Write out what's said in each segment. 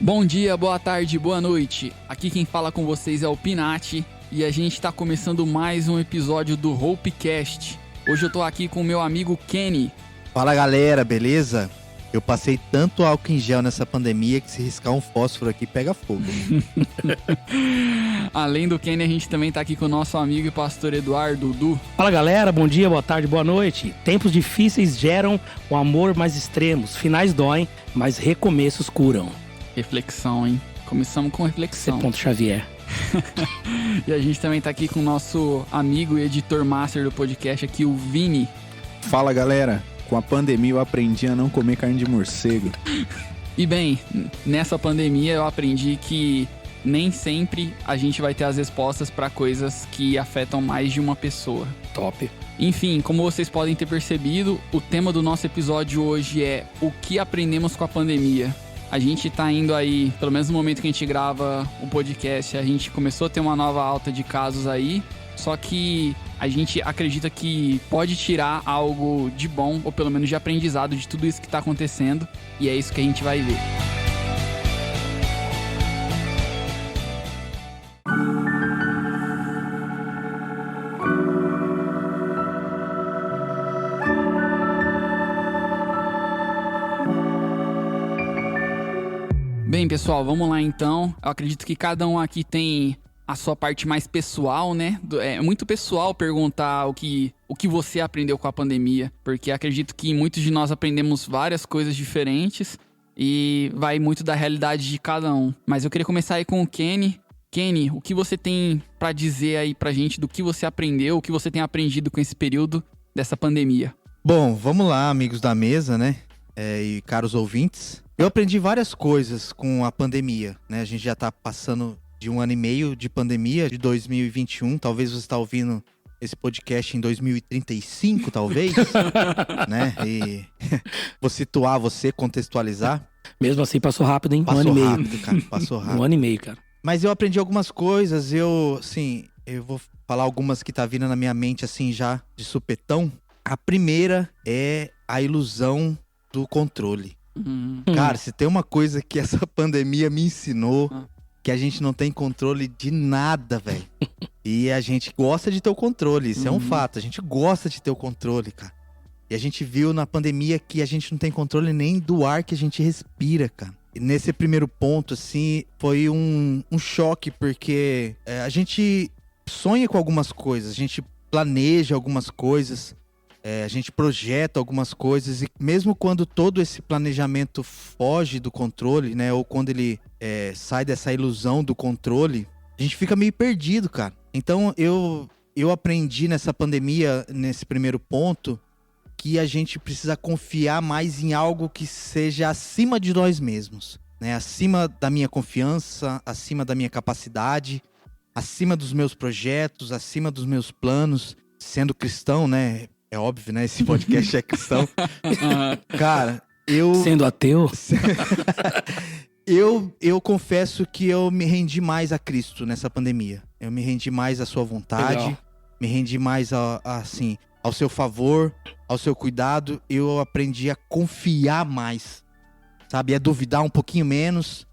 Bom dia, boa tarde, boa noite. Aqui quem fala com vocês é o Pinati e a gente tá começando mais um episódio do Hopecast. Hoje eu tô aqui com o meu amigo Kenny. Fala galera, beleza? Eu passei tanto álcool em gel nessa pandemia que se riscar um fósforo aqui pega fogo. Além do Kenny, a gente também tá aqui com o nosso amigo e pastor Eduardo Du. Fala galera, bom dia, boa tarde, boa noite. Tempos difíceis geram o amor mais extremos. Finais doem, mas recomeços curam. Reflexão, hein? Começamos com reflexão. Ponto Xavier. E a gente também tá aqui com o nosso amigo e editor master do podcast aqui, o Vini. Fala galera, com a pandemia eu aprendi a não comer carne de morcego. E bem, nessa pandemia eu aprendi que nem sempre a gente vai ter as respostas para coisas que afetam mais de uma pessoa. Top. Enfim, como vocês podem ter percebido, o tema do nosso episódio hoje é o que aprendemos com a pandemia. A gente tá indo aí, pelo menos no momento que a gente grava o podcast, a gente começou a ter uma nova alta de casos aí, só que a gente acredita que pode tirar algo de bom, ou pelo menos de aprendizado de tudo isso que tá acontecendo, e é isso que a gente vai ver. Bem, pessoal, vamos lá então. Eu acredito que cada um aqui tem a sua parte mais pessoal, né? É muito pessoal perguntar o que você aprendeu com a pandemia, porque acredito que muitos de nós aprendemos várias coisas diferentes e vai muito da realidade de cada um. Mas eu queria começar aí com o Kenny. Kenny, o que você tem pra dizer aí pra gente do que você aprendeu, o que você tem aprendido com esse período dessa pandemia? Bom, vamos lá, amigos da mesa, né? E caros ouvintes. Eu aprendi várias coisas com a pandemia, né? A gente já tá passando de 1 ano e meio de pandemia, de 2021. Talvez você está ouvindo esse podcast em 2035, talvez, né? E vou situar você, contextualizar. Mesmo assim, passou rápido, hein? Passou 1 ano e rápido, meio. cara, passou rápido. 1 ano e meio, cara. Mas eu aprendi algumas coisas, eu vou falar algumas que tá vindo na minha mente, assim, já de supetão. A primeira é a ilusão do controle. Cara, se tem uma coisa que essa pandemia me ensinou, que a gente não tem controle de nada, velho. E a gente gosta de ter o controle, isso é um fato. A gente gosta de ter o controle, cara. E a gente viu na pandemia que a gente não tem controle nem do ar que a gente respira, cara. E nesse primeiro ponto, assim, foi um choque, porque a gente sonha com algumas coisas, a gente planeja algumas coisas, a gente projeta algumas coisas, e mesmo quando todo esse planejamento foge do controle, né, ou quando ele sai dessa ilusão do controle, a gente fica meio perdido, cara. Então eu aprendi nessa pandemia, nesse primeiro ponto, que a gente precisa confiar mais em algo que seja acima de nós mesmos, né? Acima da minha confiança, acima da minha capacidade, acima dos meus projetos, acima dos meus planos. Sendo cristão, né? É óbvio, né? Esse podcast é cristão. Cara, eu... Sendo ateu? Eu confesso que eu me rendi mais a Cristo nessa pandemia. Eu me rendi mais à sua vontade. Legal. Me rendi mais assim, ao seu favor, ao seu cuidado. Eu aprendi a confiar mais, sabe? A duvidar um pouquinho menos.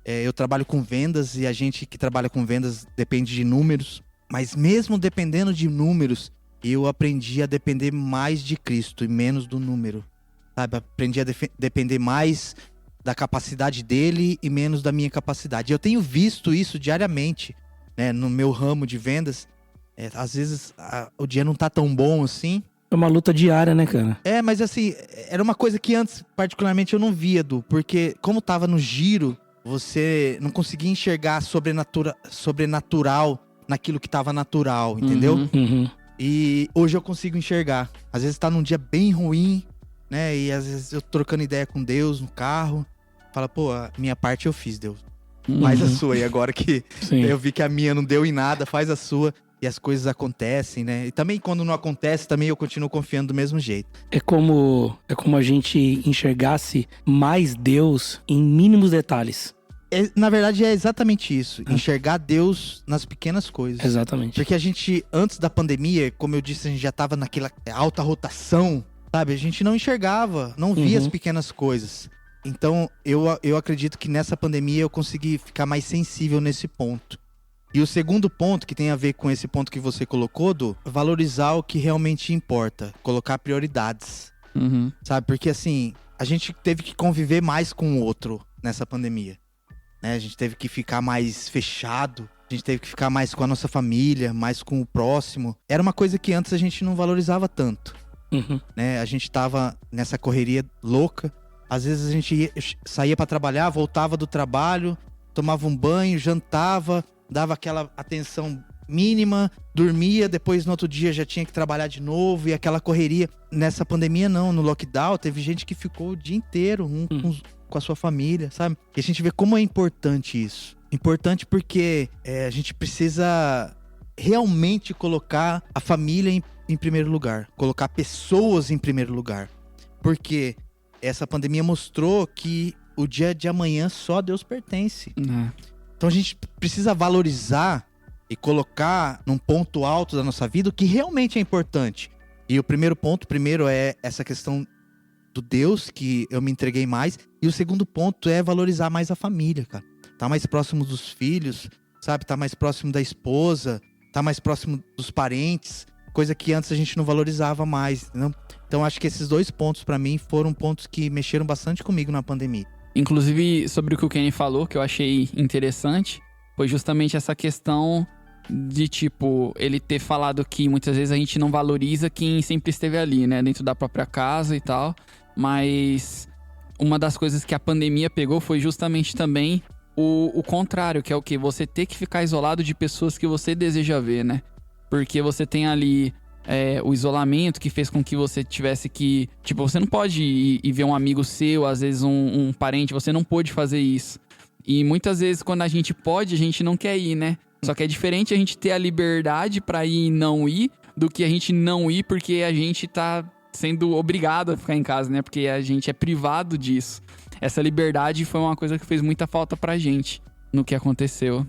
Eu trabalho com vendas e a gente que trabalha com vendas depende de números. Mas mesmo dependendo de números, eu aprendi a depender mais de Cristo e menos do número, sabe? Aprendi a depender mais da capacidade dele e menos da minha capacidade. Eu tenho visto isso diariamente, né? No meu ramo de vendas. Às vezes o dia não tá tão bom assim. É uma luta diária, né, cara? Mas assim, era uma coisa que antes, particularmente, eu não via, Du. Porque como tava no giro, você não conseguia enxergar sobrenatural naquilo que tava natural, entendeu? E hoje eu consigo enxergar. Às vezes tá num dia bem ruim, né? E às vezes eu trocando ideia com Deus no carro. Fala, pô, a minha parte eu fiz, Deus. Faz a sua. E agora que eu vi que a minha não deu em nada, faz a sua. E as coisas acontecem, né? E também quando não acontece, também eu continuo confiando do mesmo jeito. É como a gente enxergasse mais Deus em mínimos detalhes. Na verdade, é exatamente isso. Enxergar Deus nas pequenas coisas. Exatamente. Porque a gente, antes da pandemia, como eu disse, a gente já tava naquela alta rotação, sabe? A gente não enxergava, não via as pequenas coisas. Então, eu acredito que nessa pandemia eu consegui ficar mais sensível nesse ponto. E o segundo ponto, que tem a ver com esse ponto que você colocou, Du, valorizar o que realmente importa. Colocar prioridades. Uhum. Sabe? Porque assim, a gente teve que conviver mais com o outro nessa pandemia. Né? A gente teve que ficar mais fechado. A gente teve que ficar mais com a nossa família, mais com o próximo. Era uma coisa que antes a gente não valorizava tanto. Uhum. Né? A gente tava nessa correria louca. Às vezes a gente saía pra trabalhar, voltava do trabalho, tomava um banho, jantava, dava aquela atenção mínima, dormia, depois no outro dia já tinha que trabalhar de novo e aquela correria. Nessa pandemia não, no lockdown, teve gente que ficou o dia inteiro com a sua família, sabe? E a gente vê como é importante isso. Importante porque a gente precisa realmente colocar a família em primeiro lugar, colocar pessoas em primeiro lugar. Porque essa pandemia mostrou que o dia de amanhã só Deus pertence. Então a gente precisa valorizar e colocar num ponto alto da nossa vida o que realmente é importante. E o primeiro ponto, é essa questão do Deus, que eu me entreguei mais. E o segundo ponto é valorizar mais a família, cara. Tá mais próximo dos filhos, sabe? Tá mais próximo da esposa, tá mais próximo dos parentes. Coisa que antes a gente não valorizava mais, entendeu? Então acho que esses dois pontos pra mim foram pontos que mexeram bastante comigo na pandemia. Inclusive, sobre o que o Kenny falou, que eu achei interessante, foi justamente essa questão de, tipo, ele ter falado que muitas vezes a gente não valoriza quem sempre esteve ali, né? Dentro da própria casa e tal. Mas uma das coisas que a pandemia pegou foi justamente também o contrário, que é o quê? Você ter que ficar isolado de pessoas que você deseja ver, né? Porque você tem ali o isolamento que fez com que você tivesse que... Tipo, você não pode ir ver um amigo seu, às vezes um parente, você não pôde fazer isso. E muitas vezes quando a gente pode, a gente não quer ir, né? Só que é diferente a gente ter a liberdade pra ir e não ir, do que a gente não ir porque a gente tá sendo obrigado a ficar em casa, né? Porque a gente é privado disso. Essa liberdade foi uma coisa que fez muita falta pra gente no que aconteceu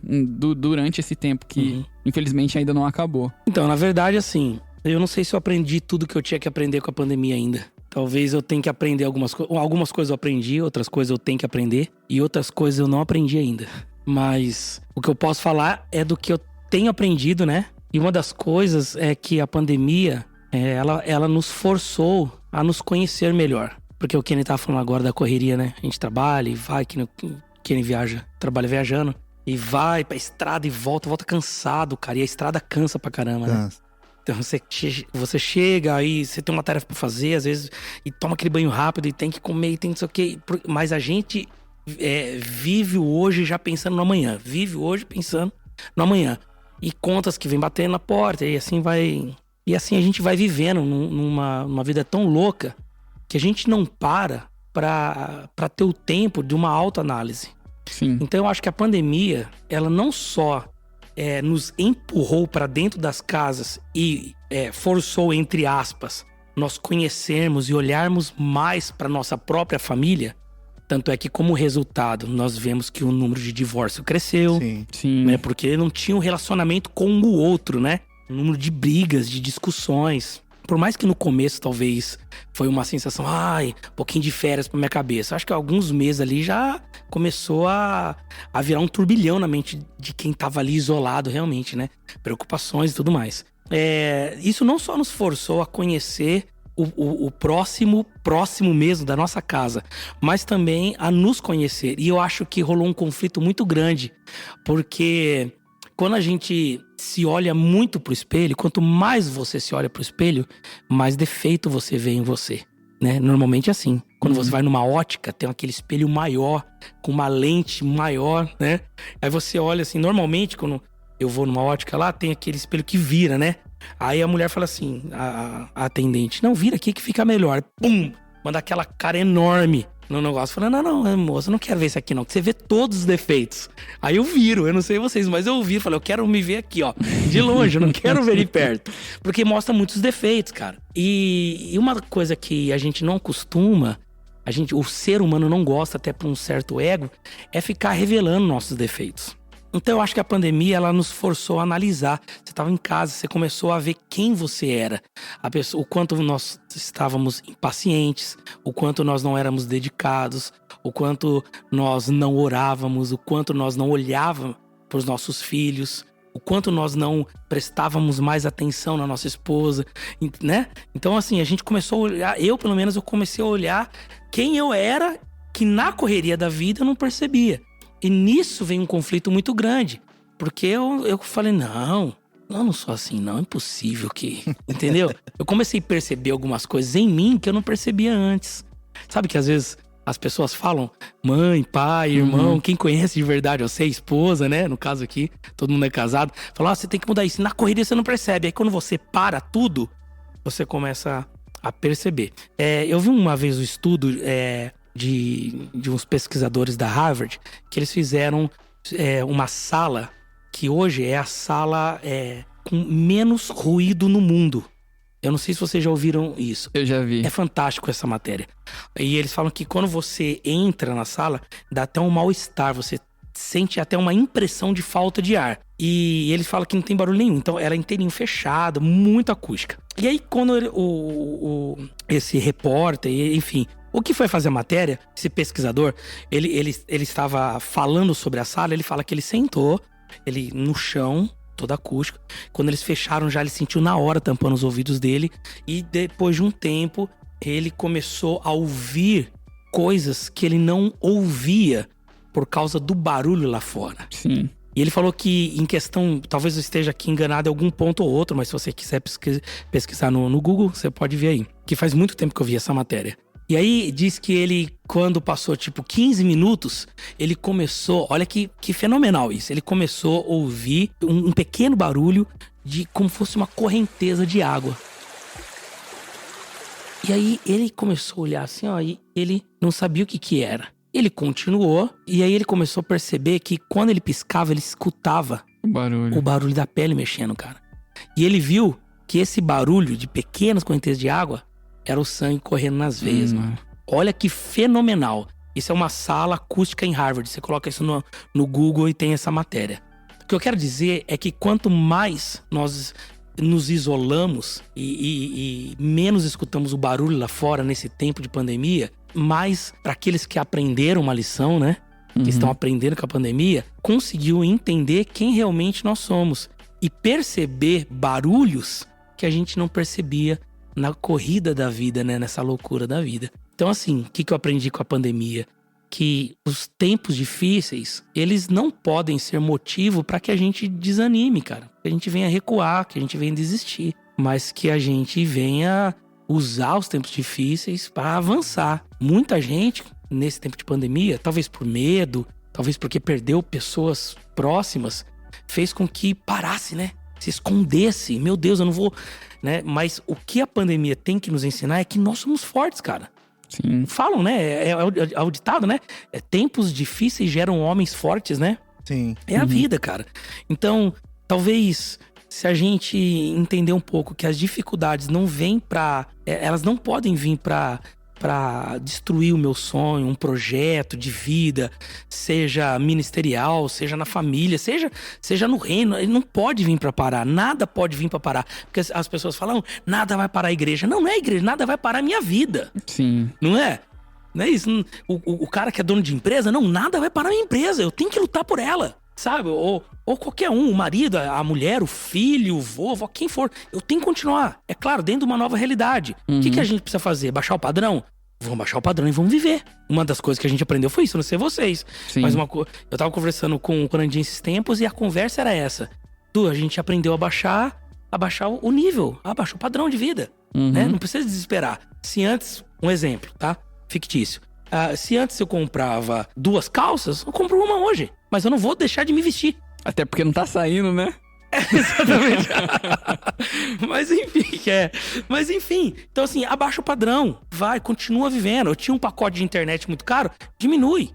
durante esse tempo que, infelizmente, ainda não acabou. Então, na verdade, assim, eu não sei se eu aprendi tudo que eu tinha que aprender com a pandemia ainda. Talvez eu tenha que aprender algumas coisas. Algumas coisas eu aprendi, outras coisas eu tenho que aprender. E outras coisas eu não aprendi ainda. Mas o que eu posso falar é do que eu tenho aprendido, né? E uma das coisas é que a pandemia, ela nos forçou a nos conhecer melhor. Porque o Kenny tava falando agora da correria, né? A gente trabalha e vai, Kenny viaja, trabalha viajando. E vai pra estrada e volta cansado, cara. E a estrada cansa pra caramba, né? Então você chega, aí você tem uma tarefa pra fazer, às vezes, e toma aquele banho rápido, e tem que comer, e tem não sei o quê. Mas a gente vive o hoje já pensando no amanhã. Vive o hoje pensando no amanhã. E contas que vem batendo na porta, e assim vai... E assim a gente vai vivendo numa vida tão louca que a gente não pra ter o tempo de uma autoanálise. Sim. Então eu acho que a pandemia, ela não só nos empurrou para dentro das casas e forçou, entre aspas, nós conhecermos e olharmos mais para nossa própria família. Tanto é que, como resultado, nós vemos que o número de divórcio cresceu. Sim. Né? Porque não tinha um relacionamento com o outro, né? O número de brigas, de discussões. Por mais que no começo, talvez, foi uma sensação... um pouquinho de férias pra minha cabeça. Acho que alguns meses ali já começou a virar um turbilhão na mente de quem tava ali isolado realmente, né? Preocupações e tudo mais. Isso não só nos forçou a conhecer o próximo mesmo da nossa casa, mas também a nos conhecer. E eu acho que rolou um conflito muito grande, porque quando a gente se olha muito pro espelho, quanto mais você se olha pro espelho, mais defeito você vê em você, né? Normalmente é assim. Quando você vai numa ótica, tem aquele espelho maior, com uma lente maior, né? Aí você olha assim, normalmente quando eu vou numa ótica lá, tem aquele espelho que vira, né? Aí a mulher fala assim, a atendente, não, vira aqui que fica melhor. Pum! Manda aquela cara enorme no negócio. Fala, não, moça, eu não quero ver isso aqui não, que você vê todos os defeitos. Aí eu viro, eu não sei vocês, mas eu viro, falei, eu quero me ver aqui, ó, de longe, eu não quero ver de perto. Porque mostra muitos defeitos, cara. E uma coisa que a gente não costuma, o ser humano não gosta, até por um certo ego, é ficar revelando nossos defeitos. Então eu acho que a pandemia, ela nos forçou a analisar. Você estava em casa, você começou a ver quem você era. O quanto nós estávamos impacientes, o quanto nós não éramos dedicados, o quanto nós não orávamos, o quanto nós não olhávamos para os nossos filhos, o quanto nós não prestávamos mais atenção na nossa esposa, né? Então assim, a gente começou a olhar, eu pelo menos eu comecei a olhar quem eu era, que na correria da vida eu não percebia. E nisso vem um conflito muito grande. Porque eu falei, não, eu não sou assim, não, é impossível que... Entendeu? Eu comecei a perceber algumas coisas em mim que eu não percebia antes. Sabe que às vezes as pessoas falam, mãe, pai, irmão, quem conhece de verdade, você, esposa, né? No caso aqui, todo mundo é casado. Fala, você tem que mudar isso. Na corrida você não percebe. Aí quando você para tudo, você começa a perceber. Eu vi uma vez o estudo... De uns pesquisadores da Harvard, que eles fizeram uma sala que hoje é a sala com menos ruído no mundo. Eu não sei se vocês já ouviram isso. Eu já vi. É fantástico essa matéria. E eles falam que quando você entra na sala, dá até um mal-estar, você sente até uma impressão de falta de ar. E eles falam que não tem barulho nenhum, então ela é inteirinho fechada, muito acústica. E aí quando esse repórter, enfim... O que foi fazer a matéria, esse pesquisador, ele estava falando sobre a sala, ele fala que ele sentou, ele no chão, todo acústico. Quando eles fecharam já, ele sentiu na hora tampando os ouvidos dele. E depois de um tempo, ele começou a ouvir coisas que ele não ouvia por causa do barulho lá fora. Sim. E ele falou que em questão, talvez eu esteja aqui enganado em algum ponto ou outro, mas se você quiser pesquisar no Google, você pode ver aí. Que faz muito tempo que eu vi essa matéria. E aí diz que ele, quando passou tipo 15 minutos, ele começou, olha que fenomenal isso, ele começou a ouvir um pequeno barulho de como fosse uma correnteza de água. E aí ele começou a olhar assim, ó, e ele não sabia o que era. Ele continuou, e aí ele começou a perceber que quando ele piscava, ele escutava o barulho da pele mexendo, cara. E ele viu que esse barulho de pequenas correntezas de água era o sangue correndo nas veias, mano. Olha que fenomenal. Isso é uma sala acústica em Harvard. Você coloca isso no Google e tem essa matéria. O que eu quero dizer é que quanto mais nós nos isolamos e menos escutamos o barulho lá fora nesse tempo de pandemia, mais para aqueles que aprenderam uma lição, né? Que estão aprendendo com a pandemia, conseguiu entender quem realmente nós somos. E perceber barulhos que a gente não percebia na corrida da vida, né? Nessa loucura da vida. Então, assim, o que eu aprendi com a pandemia? Que os tempos difíceis, eles não podem ser motivo para que a gente desanime, cara. Que a gente venha recuar, que a gente venha desistir. Mas que a gente venha usar os tempos difíceis para avançar. Muita gente, nesse tempo de pandemia, talvez por medo, talvez porque perdeu pessoas próximas, fez com que parasse, né? Se escondesse. Meu Deus, eu não vou... Né? Mas o que a pandemia tem que nos ensinar é que nós somos fortes, cara. Sim. Falam, né? É o ditado, né? Tempos difíceis geram homens fortes, né? Sim. É a vida, cara. Então, talvez, se a gente entender um pouco que as dificuldades não vêm pra... elas não podem vir pra destruir o meu sonho, um projeto de vida, seja ministerial, seja na família, seja no reino. Ele não pode vir pra parar, nada pode vir pra parar. Porque as pessoas falam, nada vai parar a igreja. Não é a igreja, nada vai parar a minha vida. Sim. Não é? Não é isso. O cara que é dono de empresa, não, nada vai parar a minha empresa. Eu tenho que lutar por ela, sabe? Ou qualquer um, o marido, a mulher, o filho, o vô, quem for. Eu tenho que continuar. É claro, dentro de uma nova realidade. O que a gente precisa fazer? Baixar o padrão? Vamos baixar o padrão e vamos viver. Uma das coisas que a gente aprendeu foi isso, não sei vocês. Sim. Mas eu tava conversando com o Corandinho esses tempos e a conversa era essa. A gente aprendeu a baixar o nível, a baixar o padrão de vida. Né? Não precisa desesperar. Se antes, um exemplo, tá? Fictício. Se antes eu comprava 2 calças, eu compro uma hoje. Mas eu não vou deixar de me vestir. Até porque não tá saindo, né? Exatamente. Mas enfim. Então assim, abaixa o padrão. Vai, continua vivendo. Eu tinha um pacote de internet muito caro, diminui.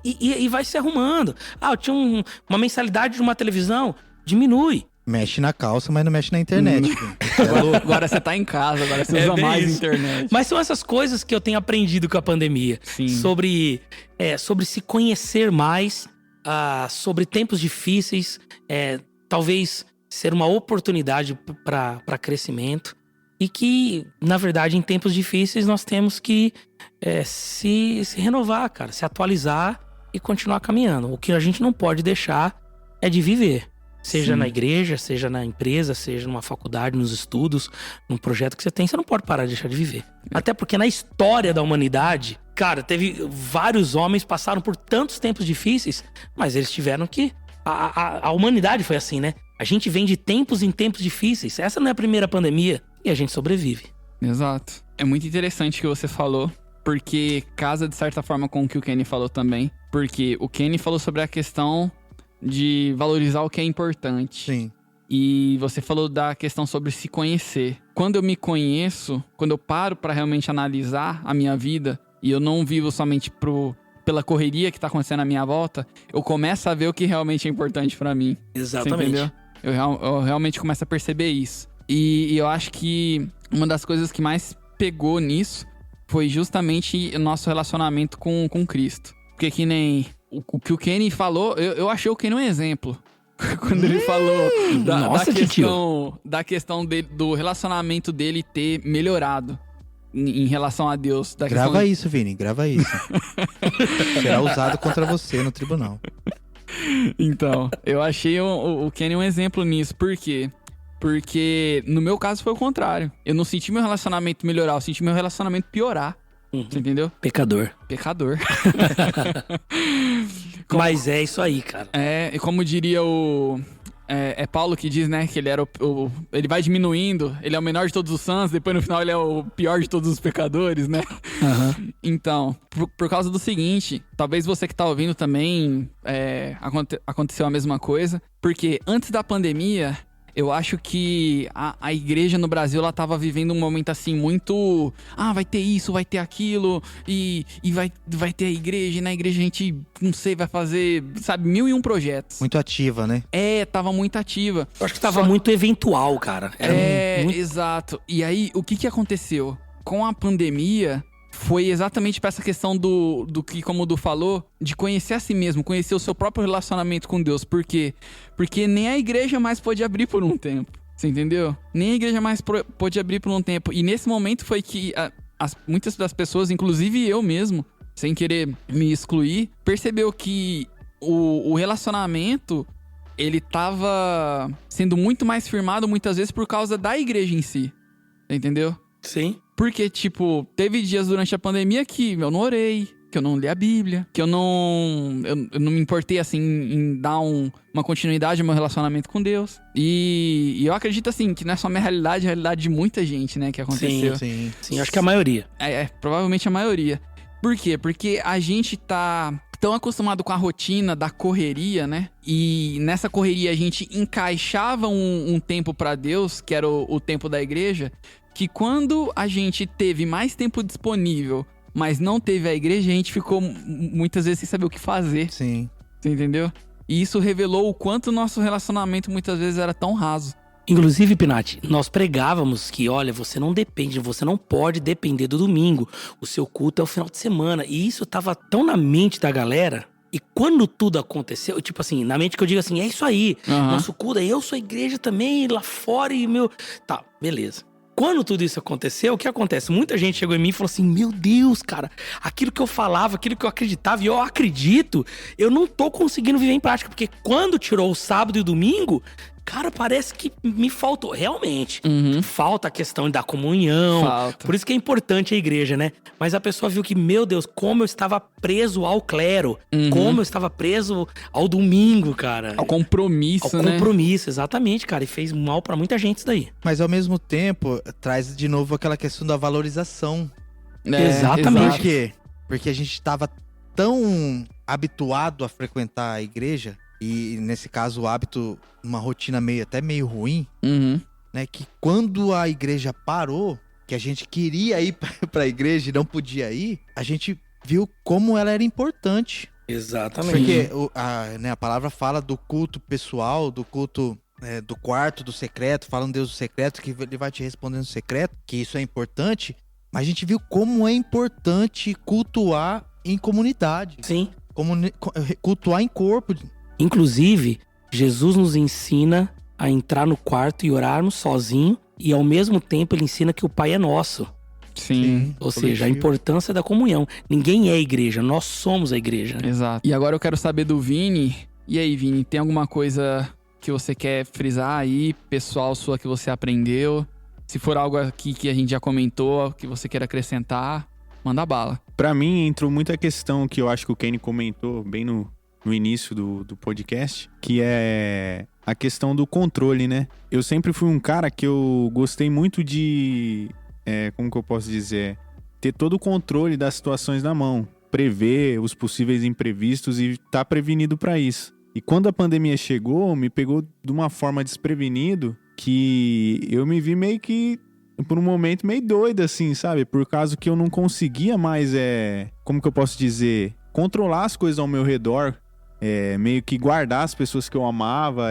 E vai se arrumando. Eu tinha uma mensalidade de uma televisão, diminui. Mexe na calça, mas não mexe na internet. Agora você tá em casa, agora você usa mais isso. internet. Mas são essas coisas que eu tenho aprendido com a pandemia. Sim. Sobre se conhecer mais sobre tempos difíceis, talvez ser uma oportunidade para crescimento. E que, na verdade, em tempos difíceis, nós temos que se renovar, cara. Se atualizar e continuar caminhando. O que a gente não pode deixar é de viver. Seja na igreja, seja na empresa, seja numa faculdade, nos estudos, num projeto que você tem, você não pode parar de deixar de viver. Até porque na história da humanidade, cara, teve vários homens passaram por tantos tempos difíceis, mas eles tiveram que... A humanidade foi assim, né? A gente vem de tempos em tempos difíceis. Essa não é a primeira pandemia e a gente sobrevive. Exato. É muito interessante o que você falou, porque casa de certa forma com o que o Kenny falou também. Porque o Kenny falou sobre a questão de valorizar o que é importante. Sim. E você falou da questão sobre se conhecer. Quando eu me conheço, quando eu paro pra realmente analisar a minha vida, e eu não vivo somente pela correria que tá acontecendo à minha volta, eu começo a ver o que realmente é importante pra mim. Exatamente. Você entendeu? Eu realmente começo a perceber isso. E eu acho que uma das coisas que mais pegou nisso foi justamente o nosso relacionamento com Cristo. Porque que nem o que o Kenny falou, eu achei o Kenny um exemplo. Quando ele falou da questão do relacionamento dele ter melhorado em relação a Deus. Grava isso, Vini, grava isso. Será usado contra você no tribunal. Então, eu achei o Kenny um exemplo nisso. Por quê? Porque no meu caso foi o contrário. Eu não senti meu relacionamento melhorar, eu senti meu relacionamento piorar. Você entendeu? Pecador. Mas é isso aí, cara. E como diria é Paulo que diz, né, que ele era ele vai diminuindo, ele é o menor de todos os santos, depois no final ele é o pior de todos os pecadores, né? Uhum. Então, por causa do seguinte, talvez você que tá ouvindo também aconteceu a mesma coisa, porque antes da pandemia, eu acho que a igreja no Brasil, ela tava vivendo um momento assim muito... vai ter isso, vai ter aquilo, e vai ter a igreja, e na igreja a gente, não sei, vai fazer, sabe, 1001 projetos. Muito ativa, né? Tava muito ativa. Eu acho que tava muito eventual, cara. Muito... Exato. E aí, o que aconteceu? Com a pandemia... Foi exatamente pra essa questão do que, como o Du falou, de conhecer a si mesmo, conhecer o seu próprio relacionamento com Deus. Por quê? Porque nem a igreja mais pôde abrir por um tempo. Você entendeu? Nem a igreja mais pôde abrir por um tempo. E nesse momento foi que muitas das pessoas, inclusive eu mesmo, sem querer me excluir, percebeu que o relacionamento, ele tava sendo muito mais firmado muitas vezes por causa da igreja em si. Você entendeu? Sim. Porque, tipo, teve dias durante a pandemia que eu não orei, que eu não li a Bíblia, que eu não me importei, assim, em dar uma continuidade ao meu relacionamento com Deus. E eu acredito, assim, que não é só a minha realidade, é a realidade de muita gente, né, que aconteceu. Sim, acho que a maioria. Provavelmente a maioria. Por quê? Porque a gente tá tão acostumado com a rotina da correria, né? E nessa correria a gente encaixava um tempo pra Deus, que era o tempo da igreja, que quando a gente teve mais tempo disponível, mas não teve a igreja, a gente ficou muitas vezes sem saber o que fazer. Sim. Você entendeu? E isso revelou o quanto o nosso relacionamento muitas vezes era tão raso. Inclusive, Pinati, nós pregávamos que, olha, você não pode depender do domingo. O seu culto é o final de semana. E isso tava tão na mente da galera. E quando tudo aconteceu, tipo assim, na mente que eu digo assim, é isso aí. Nosso culto, eu sou igreja também, lá fora e meu... Tá, beleza. Quando tudo isso aconteceu, o que acontece? Muita gente chegou em mim e falou assim, meu Deus, cara, aquilo que eu falava, aquilo que eu acreditava e eu acredito, eu não tô conseguindo viver em prática. Porque quando tirou o sábado e o domingo, cara, parece que me faltou. Realmente, falta a questão da comunhão. Falta. Por isso que é importante a igreja, né? Mas a pessoa viu que, meu Deus, como eu estava preso ao clero. Como eu estava preso ao domingo, cara. Ao compromisso, né? Ao compromisso, exatamente, cara. E fez mal pra muita gente isso daí. Mas ao mesmo tempo, traz de novo aquela questão da valorização. Exatamente. Por quê? Porque a gente tava tão habituado a frequentar a igreja, e nesse caso o hábito, uma rotina até meio ruim, né? Que quando a igreja parou, que a gente queria ir pra igreja e não podia ir, a gente viu como ela era importante. Exatamente. Porque a palavra fala do culto pessoal, do culto do quarto, do secreto, fala um Deus do secreto, que ele vai te responder no secreto, que isso é importante, mas a gente viu como é importante cultuar em comunidade. Sim. cultuar em corpo. Inclusive, Jesus nos ensina a entrar no quarto e orarmos sozinho. E ao mesmo tempo ele ensina que o Pai é nosso. Sim. Ou seja, a importância da comunhão. Ninguém é a igreja, nós somos a igreja. Né? Exato. E agora eu quero saber do Vini. E aí, Vini, tem alguma coisa que você quer frisar aí, pessoal sua, que você aprendeu? Se for algo aqui que a gente já comentou, que você quer acrescentar, manda bala. Pra mim, entrou muita questão que eu acho que o Kenny comentou bem no início do podcast, que é a questão do controle, né? Eu sempre fui um cara que eu gostei muito de... como que eu posso dizer? Ter todo o controle das situações na mão. Prever os possíveis imprevistos e estar prevenido pra isso. E quando a pandemia chegou, me pegou de uma forma desprevenido que eu me vi meio que, por um momento, meio doido, assim, sabe? Por causa que eu não conseguia mais, como que eu posso dizer? Controlar as coisas ao meu redor. Meio que guardar as pessoas que eu amava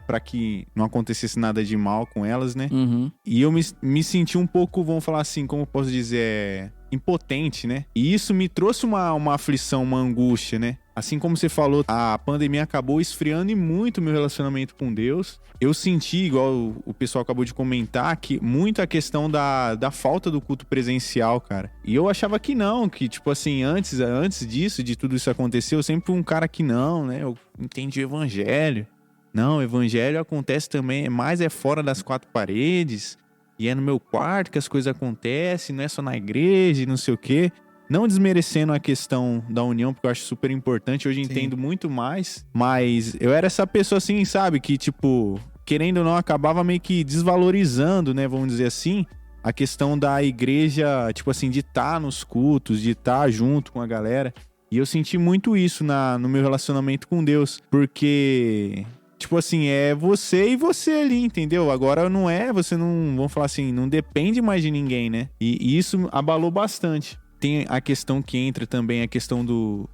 pra que não acontecesse nada de mal com elas, né? Uhum. E eu me senti um pouco, vamos falar assim, como eu posso dizer, impotente, né? E isso me trouxe uma aflição, uma angústia, né? Assim como você falou, a pandemia acabou esfriando muito meu relacionamento com Deus. Eu senti, igual o pessoal acabou de comentar, que muito a questão da falta do culto presencial, cara. E eu achava que não, que tipo assim, antes disso, de tudo isso acontecer, eu sempre fui um cara que não, né? Eu entendi o evangelho. Não, o evangelho acontece também, mais fora das quatro paredes. E é no meu quarto que as coisas acontecem, não é só na igreja e não sei o quê. Não desmerecendo a questão da união, porque eu acho super importante. Hoje entendo muito mais. Mas eu era essa pessoa assim, sabe? Que, tipo, querendo ou não, acabava meio que desvalorizando, né? Vamos dizer assim, a questão da igreja, tipo assim, de estar nos cultos, de estar junto com a galera. E eu senti muito isso no meu relacionamento com Deus. Porque... tipo assim, é você e você ali, entendeu? Agora você não, vamos falar assim, não depende mais de ninguém, né? E isso abalou bastante. Tem a questão que entra também, a questão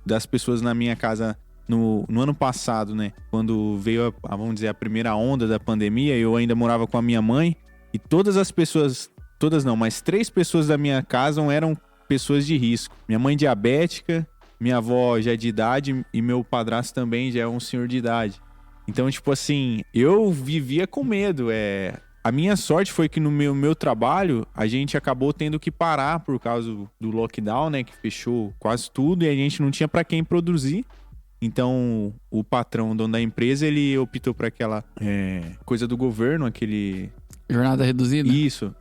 das pessoas na minha casa no ano passado, né? Quando veio, vamos dizer, a primeira onda da pandemia, eu ainda morava com a minha mãe. E todas as pessoas, todas não, mas 3 pessoas da minha casa eram pessoas de risco. Minha mãe diabética, minha avó já é de idade e meu padrasto também já é um senhor de idade. Então, tipo assim, eu vivia com medo. A minha sorte foi que no meu trabalho, a gente acabou tendo que parar por causa do lockdown, né? Que fechou quase tudo e a gente não tinha pra quem produzir. Então, o patrão, o dono da empresa, ele optou por aquela coisa do governo, aquele... jornada reduzida? Isso.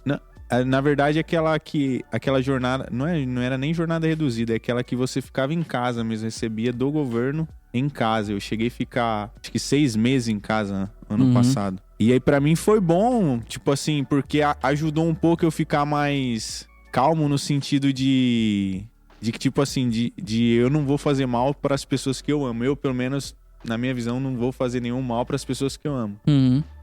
Na verdade, aquela jornada... Não era nem jornada reduzida, é aquela que você ficava em casa mesmo, recebia do governo em casa. Eu cheguei a ficar, acho que 6 meses em casa ano passado. E aí, pra mim, foi bom, tipo assim, porque ajudou um pouco eu ficar mais calmo no sentido de que, tipo assim, de eu não vou fazer mal para as pessoas que eu amo. Eu, pelo menos, na minha visão, não vou fazer nenhum mal para as pessoas que eu amo.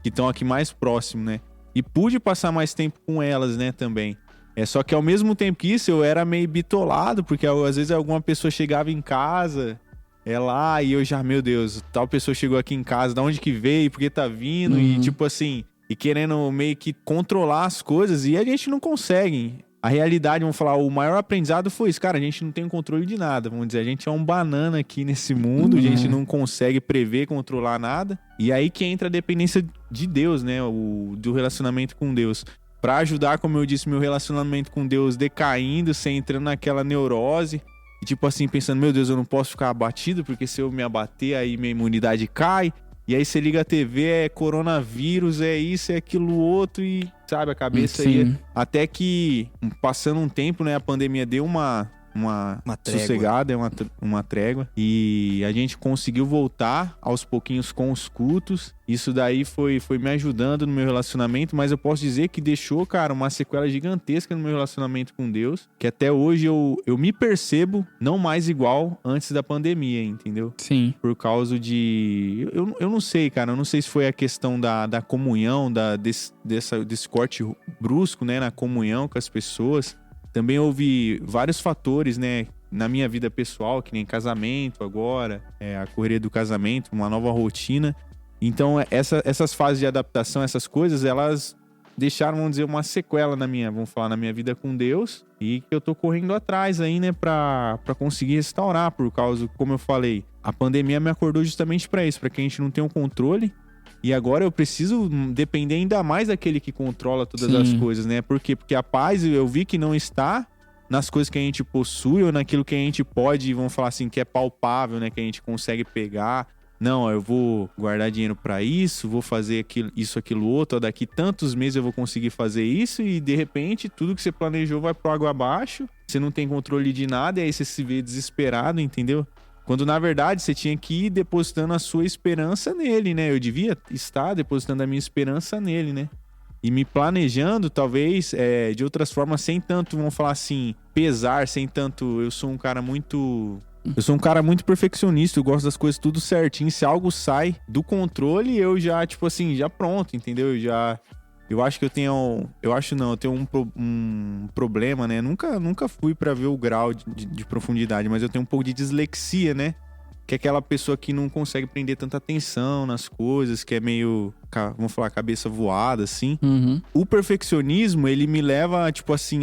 Que estão aqui mais próximo, né? E pude passar mais tempo com elas, né, também. Só que ao mesmo tempo que isso, eu era meio bitolado, porque às vezes alguma pessoa chegava em casa... lá, e eu já, meu Deus, tal pessoa chegou aqui em casa, da onde que veio, por que tá vindo, e tipo assim, e querendo meio que controlar as coisas, e a gente não consegue. A realidade, vamos falar, o maior aprendizado foi isso, cara, a gente não tem controle de nada, vamos dizer, a gente é um banana aqui nesse mundo, a gente não consegue prever, controlar nada, e aí que entra a dependência de Deus, né, do relacionamento com Deus. Pra ajudar, como eu disse, meu relacionamento com Deus decaindo, sem entrando naquela neurose. E tipo assim, pensando, meu Deus, eu não posso ficar abatido, porque se eu me abater, aí minha imunidade cai. E aí você liga a TV, é coronavírus, é isso, é aquilo outro, e sabe, a cabeça ia... Até que, passando um tempo, né, a pandemia deu uma trégua. Sossegada, uma trégua. E a gente conseguiu voltar aos pouquinhos com os cultos. Isso daí foi me ajudando no meu relacionamento, mas eu posso dizer que deixou, cara, uma sequela gigantesca no meu relacionamento com Deus, que até hoje eu me percebo não mais igual antes da pandemia, entendeu? Sim. Por causa de... Eu não sei, cara, eu não sei se foi a questão da comunhão, desse corte brusco, né, na comunhão com as pessoas. Também houve vários fatores, né, na minha vida pessoal, que nem casamento agora, a correria do casamento, uma nova rotina. Então, essas fases de adaptação, essas coisas, elas deixaram, vamos dizer, uma sequela na minha vida com Deus. E que eu tô correndo atrás aí, né, pra conseguir restaurar. Por causa, como eu falei, a pandemia me acordou justamente pra isso, pra que a gente não tenha um controle. E agora eu preciso depender ainda mais daquele que controla todas as coisas, né? Por quê? Porque a paz eu vi que não está nas coisas que a gente possui ou naquilo que a gente pode, vamos falar assim, que é palpável, né? Que a gente consegue pegar. Não, eu vou guardar dinheiro pra isso, vou fazer aquilo outro. Daqui tantos meses eu vou conseguir fazer isso e de repente tudo que você planejou vai pro água abaixo. Você não tem controle de nada e aí você se vê desesperado, entendeu? Quando, na verdade, você tinha que ir depositando a sua esperança nele, né? Eu devia estar depositando a minha esperança nele, né? E me planejando, talvez, de outras formas, sem tanto, vamos falar assim, pesar, sem tanto... Eu sou um cara muito perfeccionista, eu gosto das coisas tudo certinho. Se algo sai do controle, eu já, tipo assim, já pronto, entendeu? Eu acho que eu tenho um problema, né? Nunca fui pra ver o grau de profundidade, mas eu tenho um pouco de dislexia, né? Que é aquela pessoa que não consegue prender tanta atenção nas coisas, que é meio, vamos falar, cabeça voada, assim. O perfeccionismo, ele me leva, tipo assim,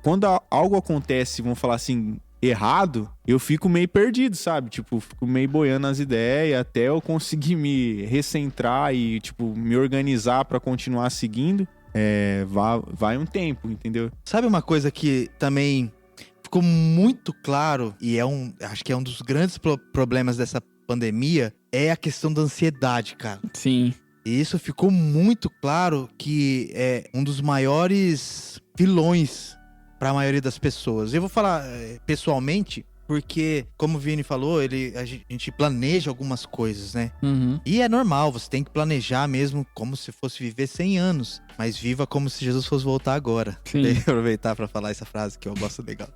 quando algo acontece, vamos falar assim, errado, eu fico meio perdido, sabe? Tipo, fico meio boiando nas ideias até eu conseguir me recentrar e, tipo, me organizar pra continuar seguindo. Vai um tempo, entendeu? Sabe uma coisa que também ficou muito claro e acho que é um dos grandes problemas dessa pandemia, é a questão da ansiedade, cara. Sim. E isso ficou muito claro que é um dos maiores vilões para a maioria das pessoas. Eu vou falar pessoalmente, porque, como o Vini falou, a gente planeja algumas coisas, né? E é normal, você tem que planejar mesmo como se fosse viver 100 anos. Mas viva como se Jesus fosse voltar agora. Sim. Tem que aproveitar para falar essa frase que eu gosto legal.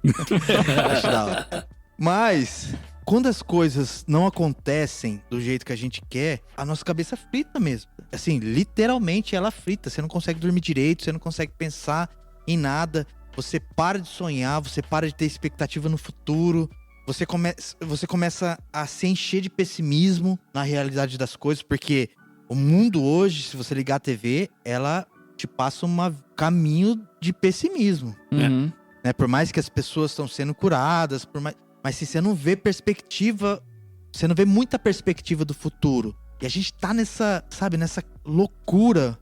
Acho da hora. Mas, quando as coisas não acontecem do jeito que a gente quer, a nossa cabeça frita mesmo. Assim, literalmente ela frita. Você não consegue dormir direito, você não consegue pensar em nada. Você para de sonhar, você para de ter expectativa no futuro. Você começa a se encher de pessimismo na realidade das coisas, porque o mundo hoje, se você ligar a TV, ela te passa um caminho de pessimismo. Né? Por mais que as pessoas estão sendo curadas, mas se você não vê perspectiva, você não vê muita perspectiva do futuro. E a gente tá nessa loucura,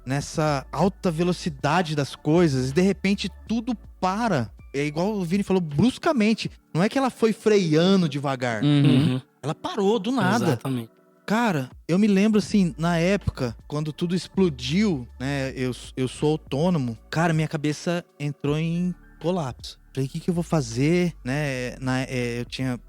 nessa alta velocidade das coisas, e de repente tudo para. É igual o Vini falou, bruscamente. Não é que ela foi freando devagar. Ela parou do nada. Exatamente. Cara, eu me lembro assim, na época, quando tudo explodiu, né? Eu sou autônomo. Cara, minha cabeça entrou em colapso. Falei, o que eu vou fazer, né?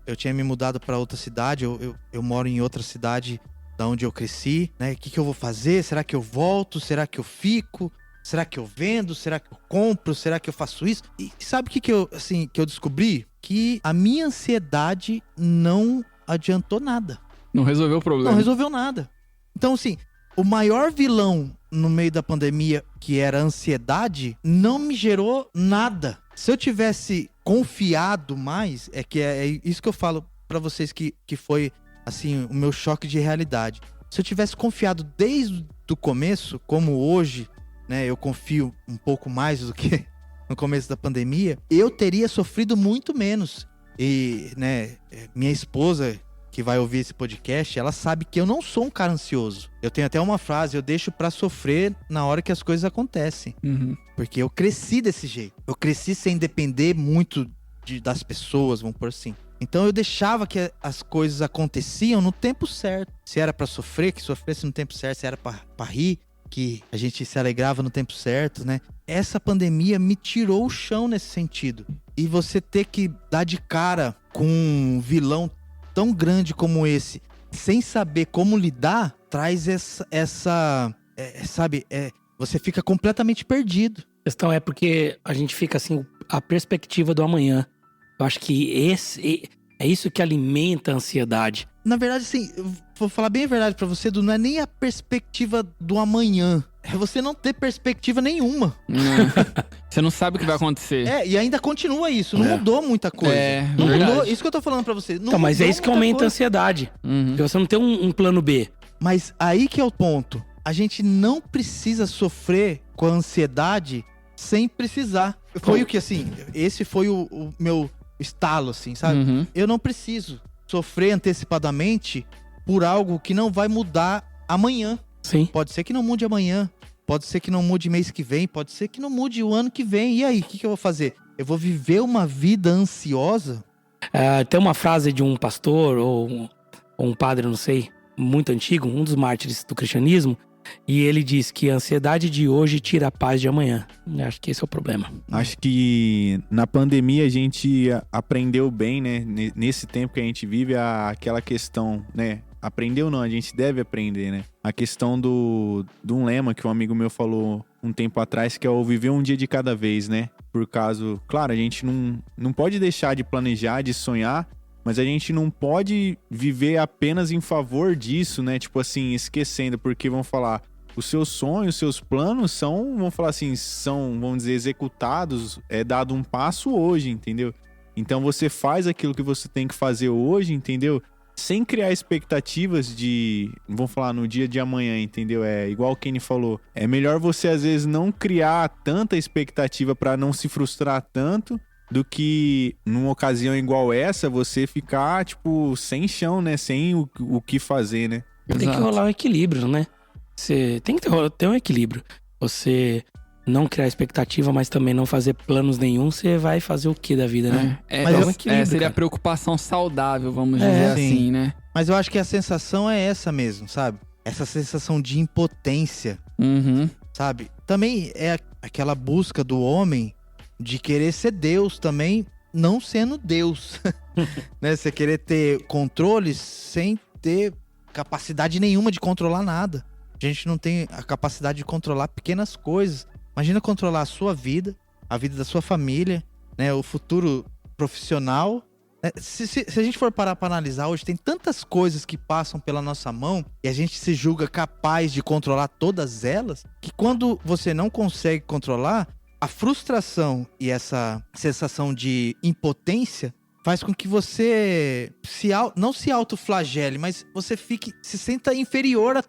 Eu tinha me mudado pra outra cidade. Eu moro em outra cidade da onde eu cresci, né? O que eu vou fazer? Será que eu volto? Será que eu fico? Será que eu vendo? Será que eu compro? Será que eu faço isso? E sabe o que eu descobri? Que a minha ansiedade não adiantou nada. Não resolveu o problema. Não resolveu nada. Então, assim, o maior vilão no meio da pandemia, que era a ansiedade, não me gerou nada. Se eu tivesse confiado mais, é isso que eu falo pra vocês que foi, assim, o meu choque de realidade. Se eu tivesse confiado desde o começo, como hoje, né, eu confio um pouco mais do que no começo da pandemia, eu teria sofrido muito menos. E, né, minha esposa, que vai ouvir esse podcast, ela sabe que eu não sou um cara ansioso. Eu tenho até uma frase, eu deixo pra sofrer na hora que as coisas acontecem. Porque eu cresci desse jeito. Eu cresci sem depender muito das pessoas, vamos por assim. Então eu deixava que as coisas aconteciam no tempo certo. Se era pra sofrer, que sofresse no tempo certo. Se era pra rir, que a gente se alegrava no tempo certo, né? Essa pandemia me tirou o chão nesse sentido. E você ter que dar de cara com um vilão tão grande como esse, sem saber como lidar, traz você fica completamente perdido. A questão é porque a gente fica assim, a perspectiva do amanhã. Eu acho que é isso que alimenta a ansiedade. Na verdade, assim, eu vou falar bem a verdade pra você, Edu, não é nem a perspectiva do amanhã. É você não ter perspectiva nenhuma. Você não sabe o que vai acontecer. E ainda continua isso. Não mudou muita coisa. Não mudou. Isso que eu tô falando pra você. Então, mas é isso que aumenta a ansiedade. Porque você não tem um plano B. Mas aí que é o ponto. a gente não precisa sofrer com a ansiedade sem precisar. Foi o que, assim, esse foi o meu estalo, assim, sabe? Uhum. Eu não preciso sofrer antecipadamente por algo que não vai mudar amanhã. Sim. Pode ser que não mude amanhã, pode ser que não mude mês que vem, pode ser que não mude o ano que vem. E aí, o que eu vou fazer? Eu vou viver uma vida ansiosa? Tem uma frase de um pastor ou um padre, não sei, muito antigo, um dos mártires do cristianismo, e ele diz que a ansiedade de hoje tira a paz de amanhã. Eu acho que esse é o problema. Acho que na pandemia a gente aprendeu bem, né? Nesse tempo que a gente vive, aquela questão, né? Aprendeu não, a gente deve aprender, né? A questão de um lema que um amigo meu falou um tempo atrás, que é o viver um dia de cada vez, né? Por caso, claro, a gente não pode deixar de planejar, de sonhar, mas a gente não pode viver apenas em favor disso, né? Tipo assim, esquecendo, porque vão falar, os seus sonhos, os seus planos são, vamos falar assim, são, vamos dizer, executados, é dado um passo hoje, entendeu? Então você faz aquilo que você tem que fazer hoje, entendeu? Sem criar expectativas de, vamos falar, no dia de amanhã, entendeu? É igual o Kenny falou, é melhor você às vezes não criar tanta expectativa pra não se frustrar tanto, do que numa ocasião igual essa, você ficar, tipo, sem chão, né? Sem o que fazer, né? Tem que rolar um equilíbrio, né? Você tem que ter um equilíbrio. Você não criar expectativa, mas também não fazer planos nenhum, você vai fazer o que da vida, né? Seria a preocupação saudável, vamos dizer assim, né? Mas eu acho que a sensação é essa mesmo, sabe? Essa sensação de impotência, sabe? Também é aquela busca do homem de querer ser Deus também, não sendo Deus. Né? Você querer ter controle sem ter capacidade nenhuma de controlar nada. A gente não tem a capacidade de controlar pequenas coisas. Imagina controlar a sua vida, a vida da sua família, né? O futuro profissional. Se a gente for parar para analisar hoje, tem tantas coisas que passam pela nossa mão e a gente se julga capaz de controlar todas elas, que quando você não consegue controlar, a frustração e essa sensação de impotência faz com que você não se autoflagele, mas você se sinta inferior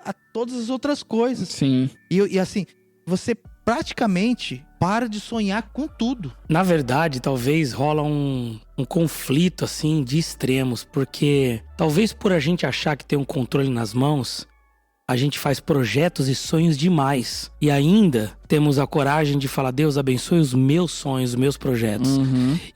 a todas as outras coisas. Sim. E assim, você praticamente para de sonhar com tudo. Na verdade, talvez rola um conflito, assim, de extremos. Porque talvez por a gente achar que tem um controle nas mãos, a gente faz projetos e sonhos demais. E ainda temos a coragem de falar, Deus abençoe os meus sonhos, os meus projetos.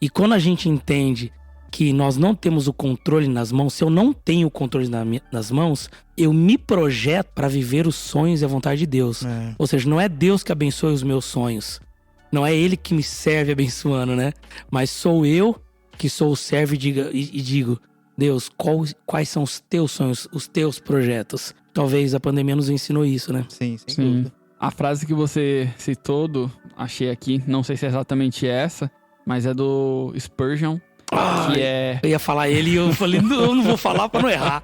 E quando a gente entende que nós não temos o controle nas mãos, se eu não tenho o controle nas mãos, eu me projeto para viver os sonhos e a vontade de Deus. Ou seja, não é Deus que abençoe os meus sonhos. Não é Ele que me serve abençoando, né? Mas sou eu que sou o servo e digo, Deus, quais são os teus sonhos, os teus projetos? Talvez a pandemia nos ensinou isso, né? Sim, sem dúvida. A frase que você citou, achei aqui, não sei se é exatamente essa, mas é do Spurgeon. Que é... Eu ia falar ele e eu falei, eu não vou falar pra não errar.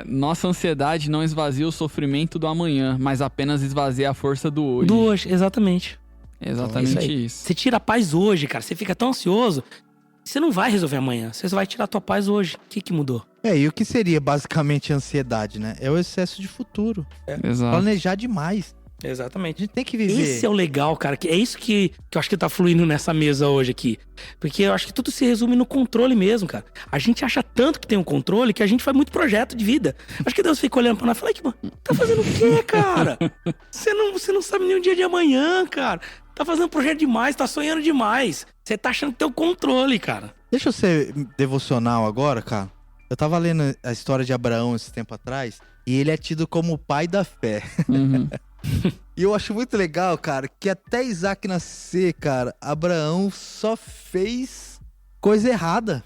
Nossa ansiedade não esvazia o sofrimento do amanhã, mas apenas esvazia a força do hoje. Do hoje, exatamente. Exatamente isso. Você tira a paz hoje, cara. Você fica tão ansioso, você não vai resolver amanhã. Você só vai tirar a tua paz hoje. O que mudou? E o que seria basicamente ansiedade, né? É o excesso de futuro. Exato. Planejar demais. Exatamente. A gente tem que viver. Esse é o legal, cara. É isso que eu acho que tá fluindo nessa mesa hoje aqui. Porque eu acho que tudo se resume no controle mesmo, cara. A gente acha tanto que tem um controle que a gente faz muito projeto de vida. Acho que Deus fica olhando pra nós e fala, tá fazendo o quê, cara? Você não sabe nem o dia de amanhã, cara. Tá fazendo projeto demais, tá sonhando demais. Você tá achando que tem o controle, cara. Deixa eu ser devocional agora, cara. Eu tava lendo a história de Abraão esse tempo atrás, e ele é tido como o pai da fé. E eu acho muito legal, cara, que até Isaac nascer, cara, Abraão só fez coisa errada.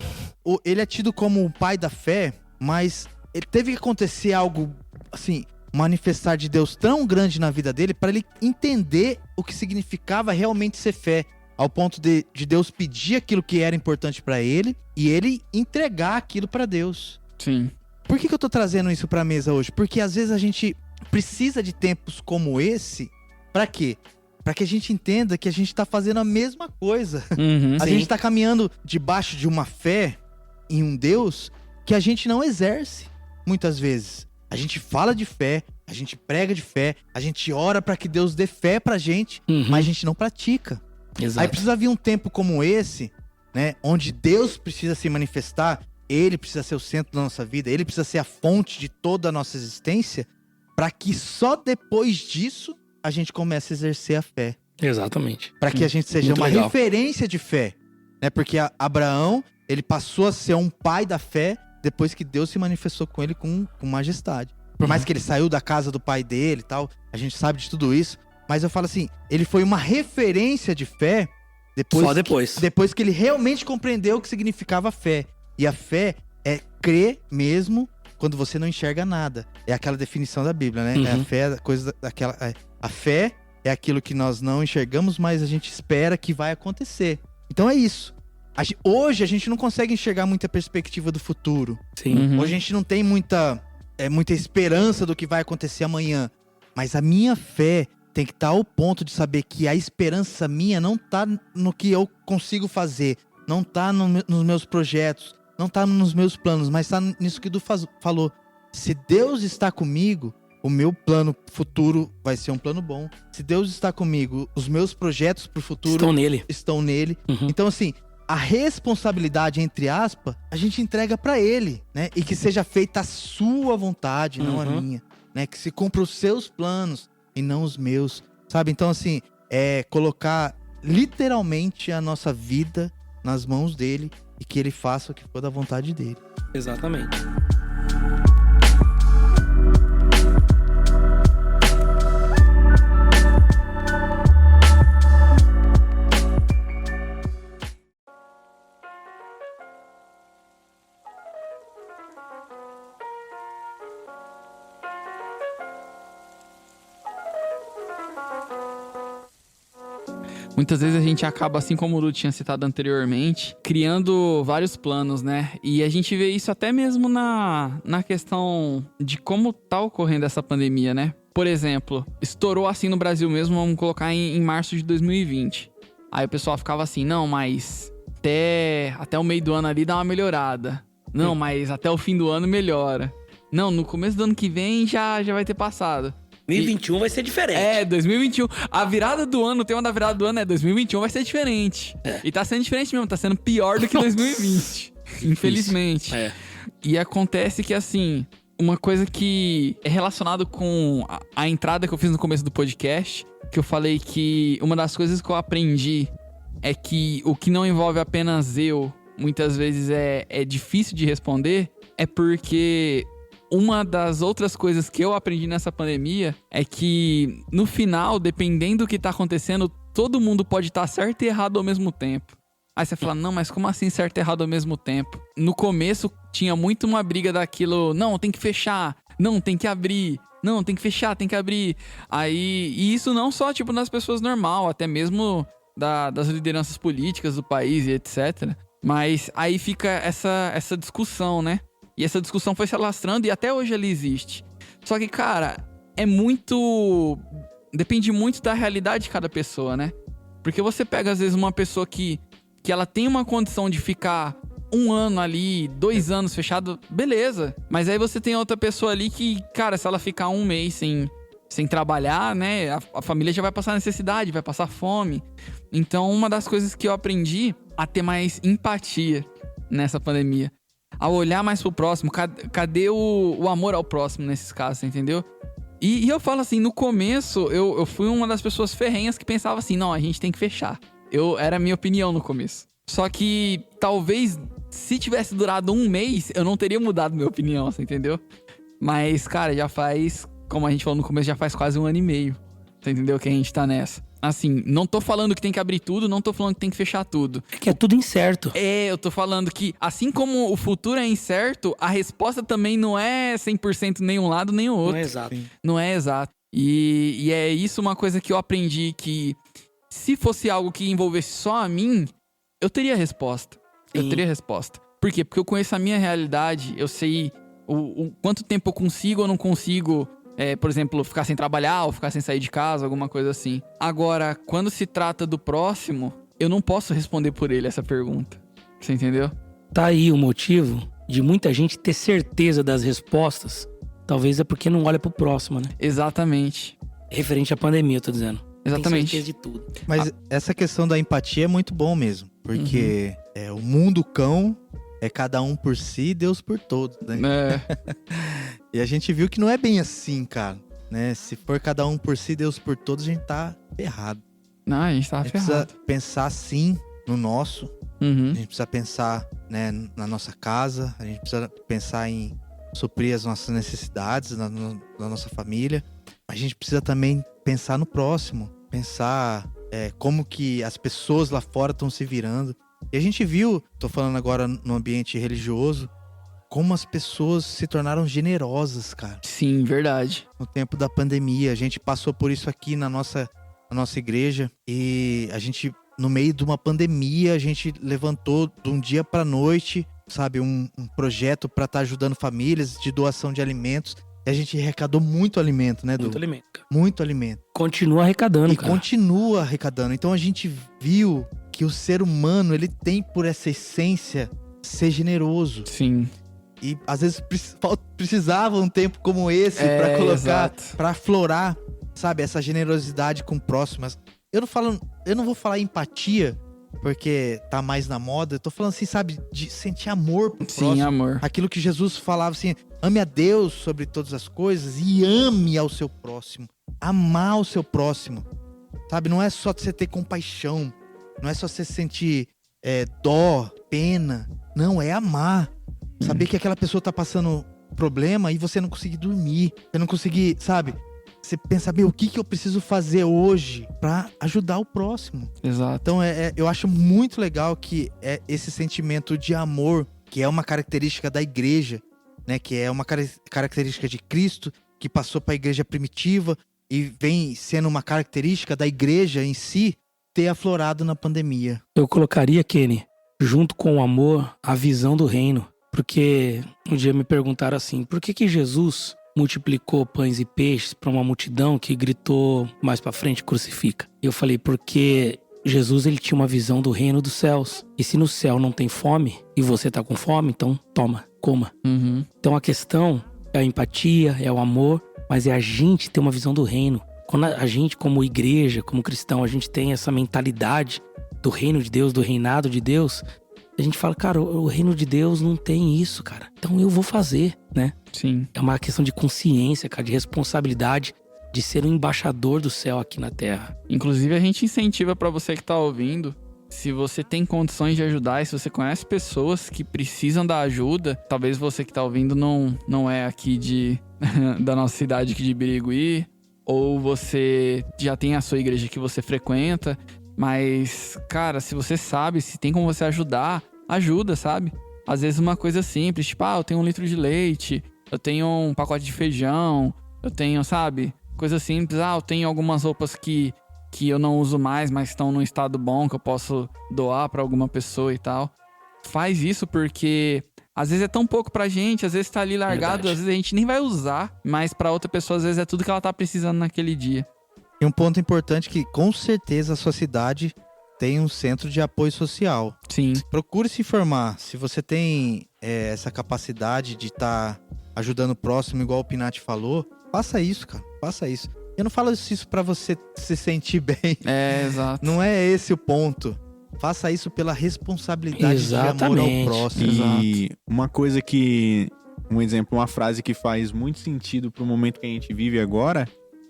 Ele é tido como o pai da fé, mas ele teve que acontecer algo, assim, manifestar de Deus tão grande na vida dele para ele entender o que significava realmente ser fé. Ao ponto de Deus pedir aquilo que era importante pra ele e ele entregar aquilo pra Deus. Sim. Por que eu tô trazendo isso pra mesa hoje? Porque às vezes a gente precisa de tempos como esse. Pra quê? Pra que a gente entenda que a gente tá fazendo a mesma coisa. A gente tá caminhando debaixo de uma fé em um Deus que a gente não exerce muitas vezes. A gente fala de fé, a gente prega de fé, a gente ora pra que Deus dê fé pra gente, Uhum. mas a gente não pratica. Exato. Aí precisa vir um tempo como esse, né? Onde Deus precisa se manifestar, Ele precisa ser o centro da nossa vida, Ele precisa ser a fonte de toda a nossa existência, pra que só depois disso a gente comece a exercer a fé. Exatamente. Pra que a gente seja Muito uma legal. referência de fé, né? Porque Abraão, ele passou a ser um pai da fé depois que Deus se manifestou com ele com majestade. Por mais que ele saiu da casa do pai dele e tal, a gente sabe de tudo isso. Mas eu falo assim, ele foi uma referência de fé Só depois. depois que ele realmente compreendeu o que significava fé. E a fé é crer mesmo quando você não enxerga nada. É aquela definição da Bíblia, né? Uhum. É a fé, coisa daquela. A fé é aquilo que nós não enxergamos, mas a gente espera que vai acontecer. Então é isso. Hoje a gente não consegue enxergar muita perspectiva do futuro. Sim. Uhum. Hoje a gente não tem muita esperança do que vai acontecer amanhã. Mas a minha fé tem que estar ao ponto de saber que a esperança minha não tá no que eu consigo fazer, não tá nos meus projetos, não tá nos meus planos, mas tá nisso que o Du falou. Se Deus está comigo, o meu plano futuro vai ser um plano bom. Se Deus está comigo, os meus projetos pro futuro Estão nele. Uhum. Então, assim, a responsabilidade, entre aspas, a gente entrega pra ele, né? E que seja feita a sua vontade, não a minha, né? Que se cumpra os seus planos e não os meus, sabe? Então, assim, é colocar literalmente a nossa vida nas mãos dele e que ele faça o que for da vontade dele. Exatamente. Muitas vezes a gente acaba, assim como o Lu tinha citado anteriormente, criando vários planos, né? E a gente vê isso até mesmo na questão de como tá ocorrendo essa pandemia, né? Por exemplo, estourou assim no Brasil mesmo, vamos colocar em março de 2020. Aí o pessoal ficava assim, não, mas até o meio do ano ali dá uma melhorada. Não, mas até o fim do ano melhora. Não, no começo do ano que vem já vai ter passado. 2021 vai ser diferente. 2021. A virada do ano, o tema da virada do ano é 2021 vai ser diferente. E tá sendo diferente mesmo, tá sendo pior do que 2020. Infelizmente. E acontece que, assim, uma coisa que é relacionado com a entrada que eu fiz no começo do podcast, que eu falei que uma das coisas que eu aprendi é que o que não envolve apenas eu, muitas vezes é difícil de responder, é porque uma das outras coisas que eu aprendi nessa pandemia é que, no final, dependendo do que tá acontecendo, todo mundo pode estar certo e errado ao mesmo tempo. Aí você fala, não, mas como assim certo e errado ao mesmo tempo? No começo, tinha muito uma briga daquilo, não, tem que fechar, não, tem que abrir, não, tem que fechar, tem que abrir. E isso não só, tipo, nas pessoas normal, até mesmo das lideranças políticas do país e etc. Mas aí fica essa discussão, né? E essa discussão foi se alastrando e até hoje ela existe. Só que, cara, depende muito da realidade de cada pessoa, né? Porque você pega, às vezes, uma pessoa que ela tem uma condição de ficar 1 ano ali, 2 anos fechado, beleza. Mas aí você tem outra pessoa ali que, cara, se ela ficar 1 mês sem trabalhar, né? A família já vai passar necessidade, vai passar fome. Então, uma das coisas que eu aprendi a ter mais empatia nessa pandemia, a olhar mais pro próximo, cadê o amor ao próximo nesses casos, entendeu? E eu falo assim, no começo, eu fui uma das pessoas ferrenhas que pensava assim, não, a gente tem que fechar. Era a minha opinião no começo. Só que, talvez, se tivesse durado 1 mês, eu não teria mudado minha opinião, você entendeu? Mas, cara, já faz, como a gente falou no começo, já faz quase 1 ano e meio. Você entendeu que a gente tá nessa? Assim, não tô falando que tem que abrir tudo, não tô falando que tem que fechar tudo. É que é tudo incerto. Eu tô falando que, assim como o futuro é incerto, a resposta também não é 100% nem um lado nem o outro. Não é exato. Não é exato. E é isso uma coisa que eu aprendi, que se fosse algo que envolvesse só a mim, eu teria resposta. Sim. Eu teria resposta. Por quê? Porque eu conheço a minha realidade, eu sei o quanto tempo eu consigo ou não consigo, por exemplo, ficar sem trabalhar ou ficar sem sair de casa, alguma coisa assim. Agora, quando se trata do próximo, eu não posso responder por ele essa pergunta. Você entendeu? Tá aí o motivo de muita gente ter certeza das respostas talvez é porque não olha pro próximo, né? Exatamente. Referente à pandemia, eu tô dizendo. Exatamente. Tem certeza de tudo. Mas essa questão da empatia é muito bom mesmo. Porque o mundo cão é cada um por si, Deus por todos, né? É. E a gente viu que não é bem assim, cara. Né? Se for cada um por si, Deus por todos, a gente tá ferrado. Não, a gente tava A gente precisa ferrado. pensar sim no nosso. Uhum. A gente precisa pensar, né, na nossa casa. A gente precisa pensar em suprir as nossas necessidades na nossa família. A gente precisa também pensar no próximo. Pensar como que as pessoas lá fora estão se virando. E a gente viu, tô falando agora no ambiente religioso, como as pessoas se tornaram generosas, cara. Sim, verdade. No tempo da pandemia, a gente passou por isso aqui na nossa igreja. E a gente, no meio de uma pandemia, a gente levantou de um dia pra noite, sabe, um projeto pra estar ajudando famílias de doação de alimentos. E a gente arrecadou muito alimento, né, Du? Muito alimento, cara. Muito alimento. Continua arrecadando, E cara. continua arrecadando. Então a gente viu que o ser humano, ele tem por essa essência ser generoso. Sim. E às vezes precisava um tempo como esse pra colocar, exato. pra aflorar, sabe, essa generosidade com o próximo. Mas eu não vou falar empatia, porque tá mais na moda. Eu tô falando assim, sabe, de sentir amor pro Sim, próximo. amor. Aquilo que Jesus falava assim, ame a Deus sobre todas as coisas e ame ao seu próximo. Amar o seu próximo, sabe? Não é só você ter compaixão, não é só você sentir dó, pena. Não, é amar. Saber que aquela pessoa tá passando problema e você não conseguir dormir, você não conseguir, sabe? Você pensa, o que eu preciso fazer hoje pra ajudar o próximo? Exato. Então, eu acho muito legal que esse sentimento de amor, que é uma característica da igreja, né? Que é uma característica de Cristo, que passou para a igreja primitiva e vem sendo uma característica da igreja em si, ter aflorado na pandemia. Eu colocaria, Kenny, junto com o amor, a visão do reino. Porque um dia me perguntaram assim, por que Jesus multiplicou pães e peixes para uma multidão que gritou mais para frente, crucifica? E eu falei, porque Jesus, ele tinha uma visão do reino dos céus. E se no céu não tem fome e você tá com fome, então toma, coma. Uhum. Então a questão é a empatia, é o amor, mas é a gente ter uma visão do reino. Quando a gente, como igreja, como cristão, a gente tem essa mentalidade do reino de Deus, do reinado de Deus, a gente fala, cara, o reino de Deus não tem isso, cara. Então eu vou fazer, né? Sim. É uma questão de consciência, cara, de responsabilidade de ser um embaixador do céu aqui na terra. Inclusive, a gente incentiva pra você que tá ouvindo, se você tem condições de ajudar, e se você conhece pessoas que precisam da ajuda, talvez você que tá ouvindo não é aqui da nossa cidade aqui de Birigui, ou você já tem a sua igreja que você frequenta, mas, cara, se você sabe, se tem como você ajudar, ajuda, sabe? Às vezes uma coisa simples, tipo, eu tenho 1 litro de leite, eu tenho um pacote de feijão, eu tenho, sabe? Coisa simples, eu tenho algumas roupas que eu não uso mais, mas estão num estado bom, que eu posso doar pra alguma pessoa e tal. Faz isso porque às vezes é tão pouco pra gente, às vezes tá ali largado, Verdade. às vezes a gente nem vai usar, mas pra outra pessoa às vezes é tudo que ela tá precisando naquele dia. E um ponto importante que com certeza a sua cidade tem um centro de apoio social. Sim, Procure se informar. Se você tem essa capacidade de estar ajudando o próximo, igual o Pinati falou, faça isso, cara. Faça isso. Eu não falo isso pra você se sentir bem. exato. Não é esse o ponto. Faça isso pela responsabilidade de amor ao Exatamente. próximo. E uma coisa que, um exemplo, uma frase que faz muito sentido pro momento que a gente vive agora,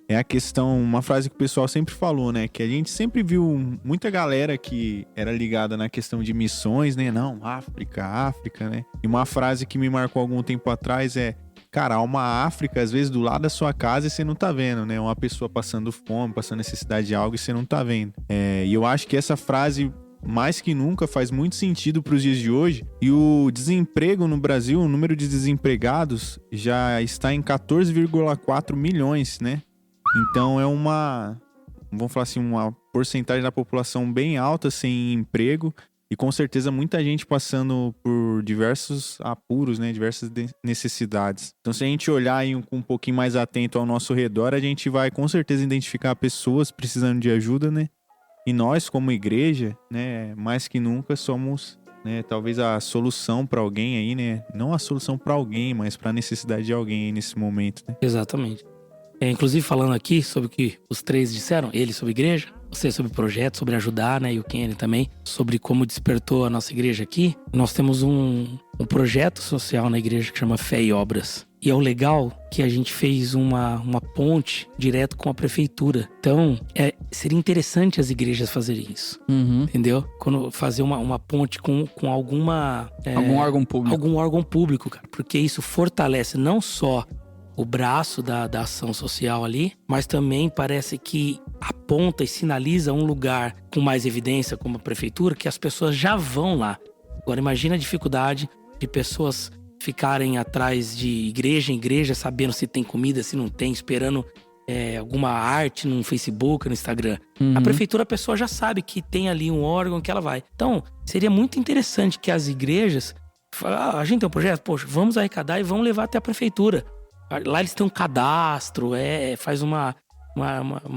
é a questão, uma frase que o pessoal sempre falou, né? Que a gente sempre viu muita galera que era ligada na questão de missões, né? Não, África, né? E uma frase que me marcou algum tempo atrás é: cara, há uma África, às vezes, do lado da sua casa e você não tá vendo, né? Uma pessoa passando fome, passando necessidade de algo e você não tá vendo. E eu acho que essa frase, mais que nunca, faz muito sentido pros dias de hoje. E o desemprego no Brasil, o número de desempregados já está em 14,4 milhões, né? Então é vamos falar assim, uma porcentagem da população bem alta sem emprego. E com certeza muita gente passando por diversos apuros, né? Diversas necessidades. Então se a gente olhar aí com um pouquinho mais atento ao nosso redor, a gente vai com certeza identificar pessoas precisando de ajuda, né? E nós, como igreja, né? Mais que nunca somos né? Talvez a solução pra alguém aí, né? Não a solução pra alguém, mas pra necessidade de alguém aí nesse momento, né? Exatamente. Inclusive falando aqui sobre o que os três disseram, ele sobre igreja, você sobre projeto, sobre ajudar, né? E o Kenny também, sobre como despertou a nossa igreja aqui. Nós temos um projeto social na igreja que chama Fé e Obras. E é o legal que a gente fez uma ponte direto com a prefeitura. Então, seria interessante as igrejas fazerem isso. Uhum. Entendeu? Quando fazer uma ponte com alguma... Algum órgão público. Algum órgão público, cara. Porque isso fortalece não só o braço da ação social ali, mas também parece que aponta e sinaliza um lugar com mais evidência, como a prefeitura, que as pessoas já vão lá. Agora, imagina a dificuldade de pessoas ficarem atrás de igreja em igreja, sabendo se tem comida, se não tem, esperando alguma arte no Facebook, no Instagram. Uhum. A prefeitura, a pessoa já sabe que tem ali um órgão que ela vai. Então, seria muito interessante que as igrejas... a gente tem um projeto, poxa, vamos arrecadar e vamos levar até a prefeitura. Lá eles têm um cadastro, faz uma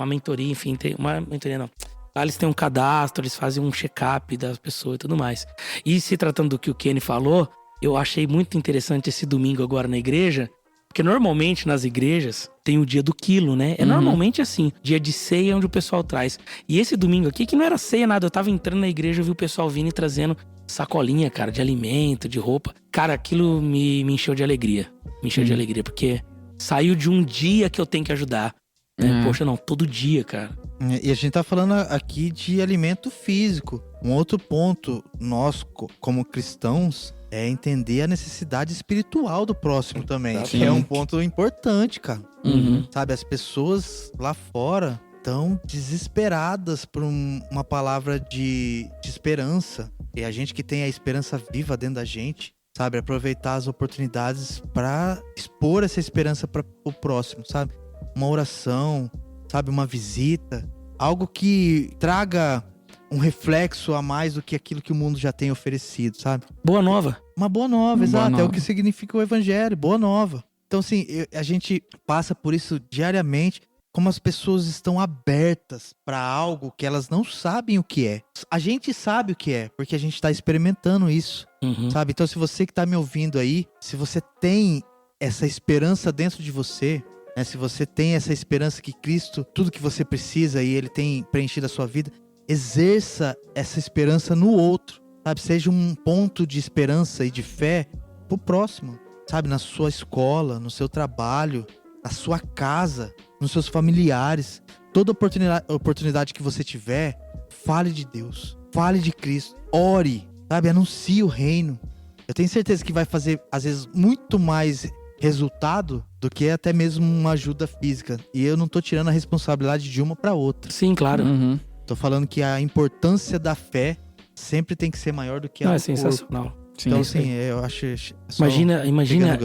mentoria, enfim, uma mentoria não. Lá eles têm um cadastro, eles fazem um check-up das pessoas e tudo mais. E se tratando do que o Kenny falou, eu achei muito interessante esse domingo agora na igreja, porque normalmente nas igrejas tem o dia do quilo, né? É normalmente assim, dia de ceia onde o pessoal traz. E esse domingo aqui, que não era ceia nada, eu tava entrando na igreja, eu vi o pessoal vindo e trazendo sacolinha, cara, de alimento, de roupa. Cara, aquilo me encheu de alegria. Me encheu de alegria, porque saiu de um dia que eu tenho que ajudar. Né? Poxa, não, todo dia, cara. E a gente tá falando aqui de alimento físico. Um outro ponto, nós como cristãos, é entender a necessidade espiritual do próximo também. Que é um ponto importante, cara. Uhum. Sabe, as pessoas lá fora estão desesperadas por uma palavra de esperança. E a gente que tem a esperança viva dentro da gente, sabe, aproveitar as oportunidades para expor essa esperança para o próximo, sabe? Uma oração, sabe, uma visita, algo que traga um reflexo a mais do que aquilo que o mundo já tem oferecido, sabe? Boa nova. Uma boa nova, exato, nova. é o que significa o evangelho, boa nova. Então, assim, a gente passa por isso diariamente, como as pessoas estão abertas para algo que elas não sabem o que é. A gente sabe o que é, porque a gente está experimentando isso, sabe? Então, se você que está me ouvindo aí, se você tem essa esperança dentro de você, né? Se você tem essa esperança que Cristo, tudo que você precisa e Ele tem preenchido a sua vida, exerça essa esperança no outro, sabe? Seja um ponto de esperança e de fé pro próximo, sabe? Na sua escola, no seu trabalho, na sua casa, nos seus familiares. Toda oportunidade que você tiver, fale de Deus, fale de Cristo, ore, sabe? Anuncie o reino. Eu tenho certeza que vai fazer, às vezes, muito mais resultado do que até mesmo uma ajuda física. E eu não tô tirando a responsabilidade de uma para outra. Sim, claro. Uhum. Tô falando que a importância da fé sempre tem que ser maior do que a Não, é do corpo. sensacional. Sim, Então, isso aí. assim, eu acho...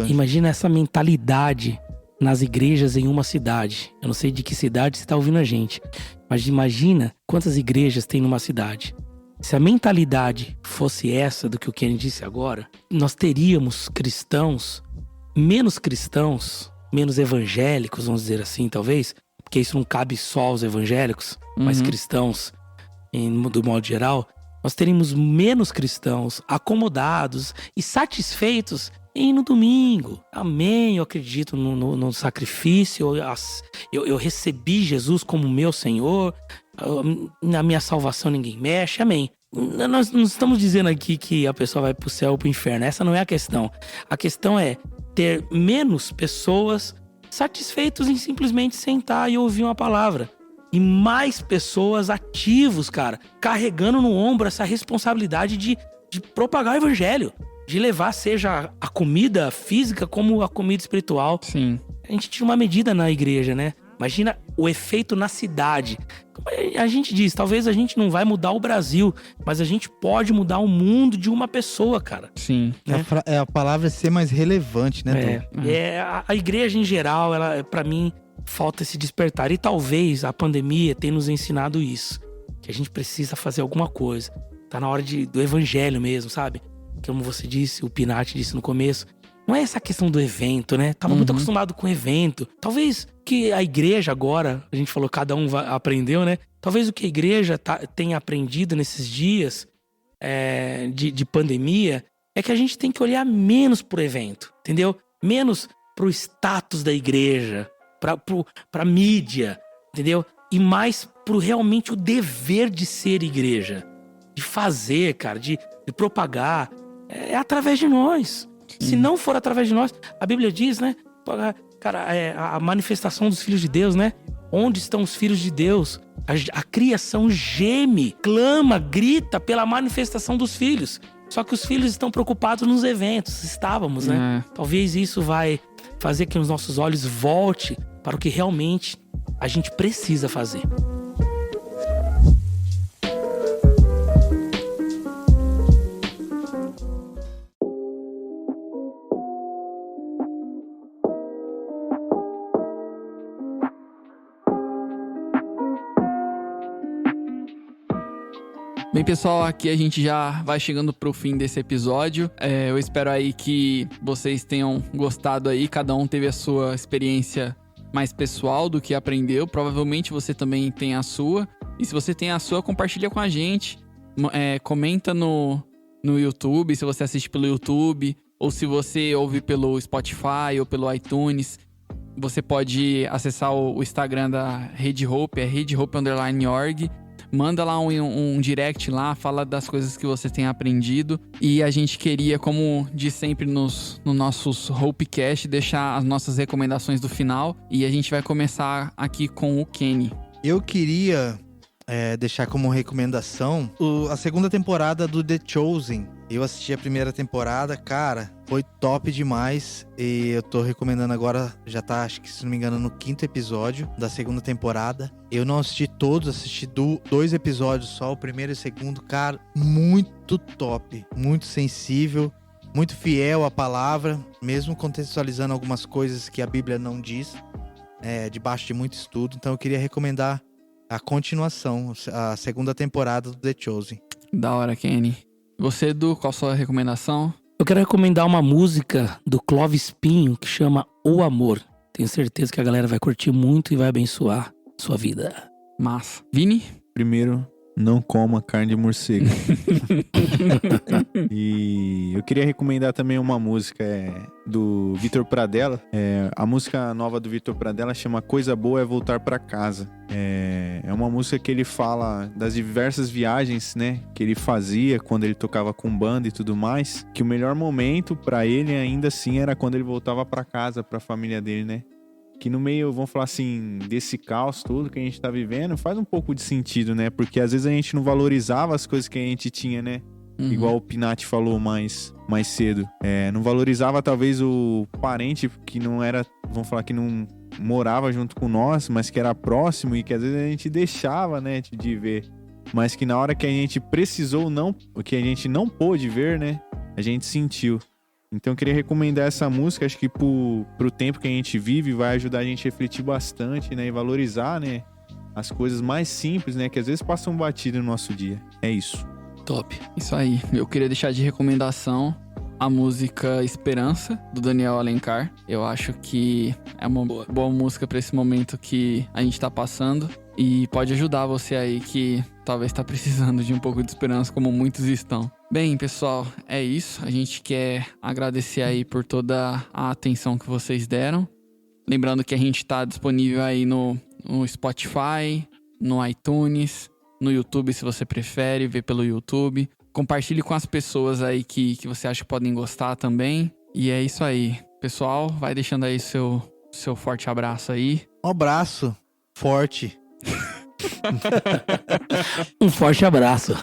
Imagina essa mentalidade nas igrejas em uma cidade. Eu não sei de que cidade você está ouvindo a gente, mas imagina quantas igrejas tem numa cidade. Se a mentalidade fosse essa do que o Kenny disse agora, nós teríamos cristãos, menos evangélicos, vamos dizer assim, talvez, porque isso não cabe só aos evangélicos, mas cristãos, do modo geral, nós teríamos menos cristãos acomodados e satisfeitos em ir no domingo. Amém, eu acredito no sacrifício, eu recebi Jesus como meu Senhor, na minha salvação ninguém mexe, amém. Nós não estamos dizendo aqui que a pessoa vai pro céu ou pro inferno, essa não é a questão. A questão é ter menos pessoas satisfeitos em simplesmente sentar e ouvir uma palavra. E mais pessoas ativos, cara, carregando no ombro essa responsabilidade de propagar o evangelho. De levar, seja a comida física como a comida espiritual. Sim. A gente tinha uma medida na igreja, né? Imagina o efeito na cidade. A gente diz, talvez a gente não vai mudar o Brasil, mas a gente pode mudar o mundo de uma pessoa, cara. Sim. Né? A palavra é ser mais relevante, né, Tom? A igreja em geral, ela, pra mim, falta esse despertar. E talvez a pandemia tenha nos ensinado isso. Que a gente precisa fazer alguma coisa. Tá na hora do evangelho mesmo, sabe? Como você disse, o Pinati disse no começo. Não é essa questão do evento, né? Tava muito acostumado com evento. Talvez que a igreja agora, a gente falou, cada um aprendeu, né? Talvez o que a igreja tenha aprendido nesses dias de pandemia é que a gente tem que olhar menos pro evento, entendeu? Menos pro status da igreja, pra mídia, entendeu? E mais pro realmente o dever de ser igreja. De fazer, cara, de propagar. É através de nós. Se não for através de nós, a Bíblia diz, né? Cara, a manifestação dos filhos de Deus, né? Onde estão os filhos de Deus? A criação geme, clama, grita pela manifestação dos filhos. Só que os filhos estão preocupados nos eventos. Estávamos, né? Talvez isso vai fazer que os nossos olhos voltem para o que realmente a gente precisa fazer. Bem, pessoal, aqui a gente já vai chegando pro fim desse episódio. Eu espero aí que vocês tenham gostado aí. Cada um teve a sua experiência mais pessoal do que aprendeu. Provavelmente você também tem a sua. E se você tem a sua, compartilha com a gente. Comenta no YouTube, se você assiste pelo YouTube. Ou se você ouve pelo Spotify ou pelo iTunes. Você pode acessar o Instagram da Rede Hope, é redehope_org. Manda lá um direct lá, fala das coisas que você tem aprendido. E a gente queria, como de sempre nos nossos Hopecast, deixar as nossas recomendações do final. E a gente vai começar aqui com o Kenny. Eu queria deixar como recomendação a segunda temporada do The Chosen. Eu assisti a primeira temporada, cara, foi top demais. E eu tô recomendando agora, já tá, acho que se não me engano, no 5º episódio da segunda temporada. Eu não assisti todos, assisti 2 episódios só, o primeiro e o segundo. Cara, muito top, muito sensível, muito fiel à palavra, mesmo contextualizando algumas coisas que a Bíblia não diz, debaixo de muito estudo. Então eu queria recomendar a continuação, a segunda temporada do The Chosen. Da hora, Kenny. Você, Edu, qual a sua recomendação? Eu quero recomendar uma música do Clóvis Pinho que chama O Amor. Tenho certeza que a galera vai curtir muito e vai abençoar sua vida. Massa. Vini? Primeiro, não coma carne de morcego. E eu queria recomendar também uma música do Vitor Pradella. A música nova do Vitor Pradella chama Coisa Boa é Voltar Pra Casa. É uma música que ele fala das diversas viagens, né, que ele fazia quando ele tocava com banda e tudo mais. Que o melhor momento pra ele ainda assim era quando ele voltava pra casa, pra família dele, né? Que no meio, vamos falar assim, desse caos todo que a gente tá vivendo, faz um pouco de sentido, né? Porque às vezes a gente não valorizava as coisas que a gente tinha, né? Uhum. Igual o Pinati falou mais cedo. Não valorizava talvez o parente que não era, vamos falar que não morava junto com nós, mas que era próximo e que às vezes a gente deixava, né, de ver. Mas que na hora que a gente precisou, que a gente não pôde ver, né, a gente sentiu. Então eu queria recomendar essa música, acho que pro tempo que a gente vive vai ajudar a gente a refletir bastante, né, e valorizar, né, as coisas mais simples, né, que às vezes passam batido no nosso dia. É isso. Top. Isso aí. Eu queria deixar de recomendação a música Esperança, do Daniel Alencar. Eu acho que é uma boa música pra esse momento que a gente tá passando. E pode ajudar você aí que talvez tá precisando de um pouco de esperança, como muitos estão. Bem, pessoal, é isso. A gente quer agradecer aí por toda a atenção que vocês deram. Lembrando que a gente tá disponível aí no Spotify, no iTunes, no YouTube, se você prefere ver pelo YouTube. Compartilhe com as pessoas aí que você acha que podem gostar também. E é isso aí. Pessoal, vai deixando aí seu forte abraço aí. Um abraço forte. Um forte abraço.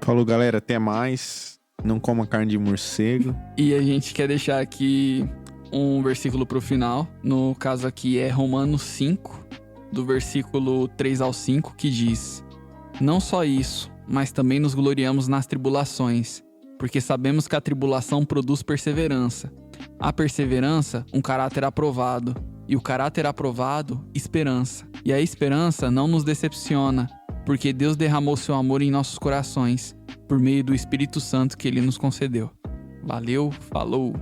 Falou, galera. Até mais. Não coma carne de morcego. E a gente quer deixar aqui um versículo pro final. No caso aqui é Romanos 5, do versículo 3 ao 5, que diz: Não só isso, mas também nos gloriamos nas tribulações, porque sabemos que a tribulação produz perseverança. A perseverança, um caráter aprovado. E o caráter aprovado, esperança. E a esperança não nos decepciona, porque Deus derramou seu amor em nossos corações, por meio do Espírito Santo que Ele nos concedeu. Valeu, falou!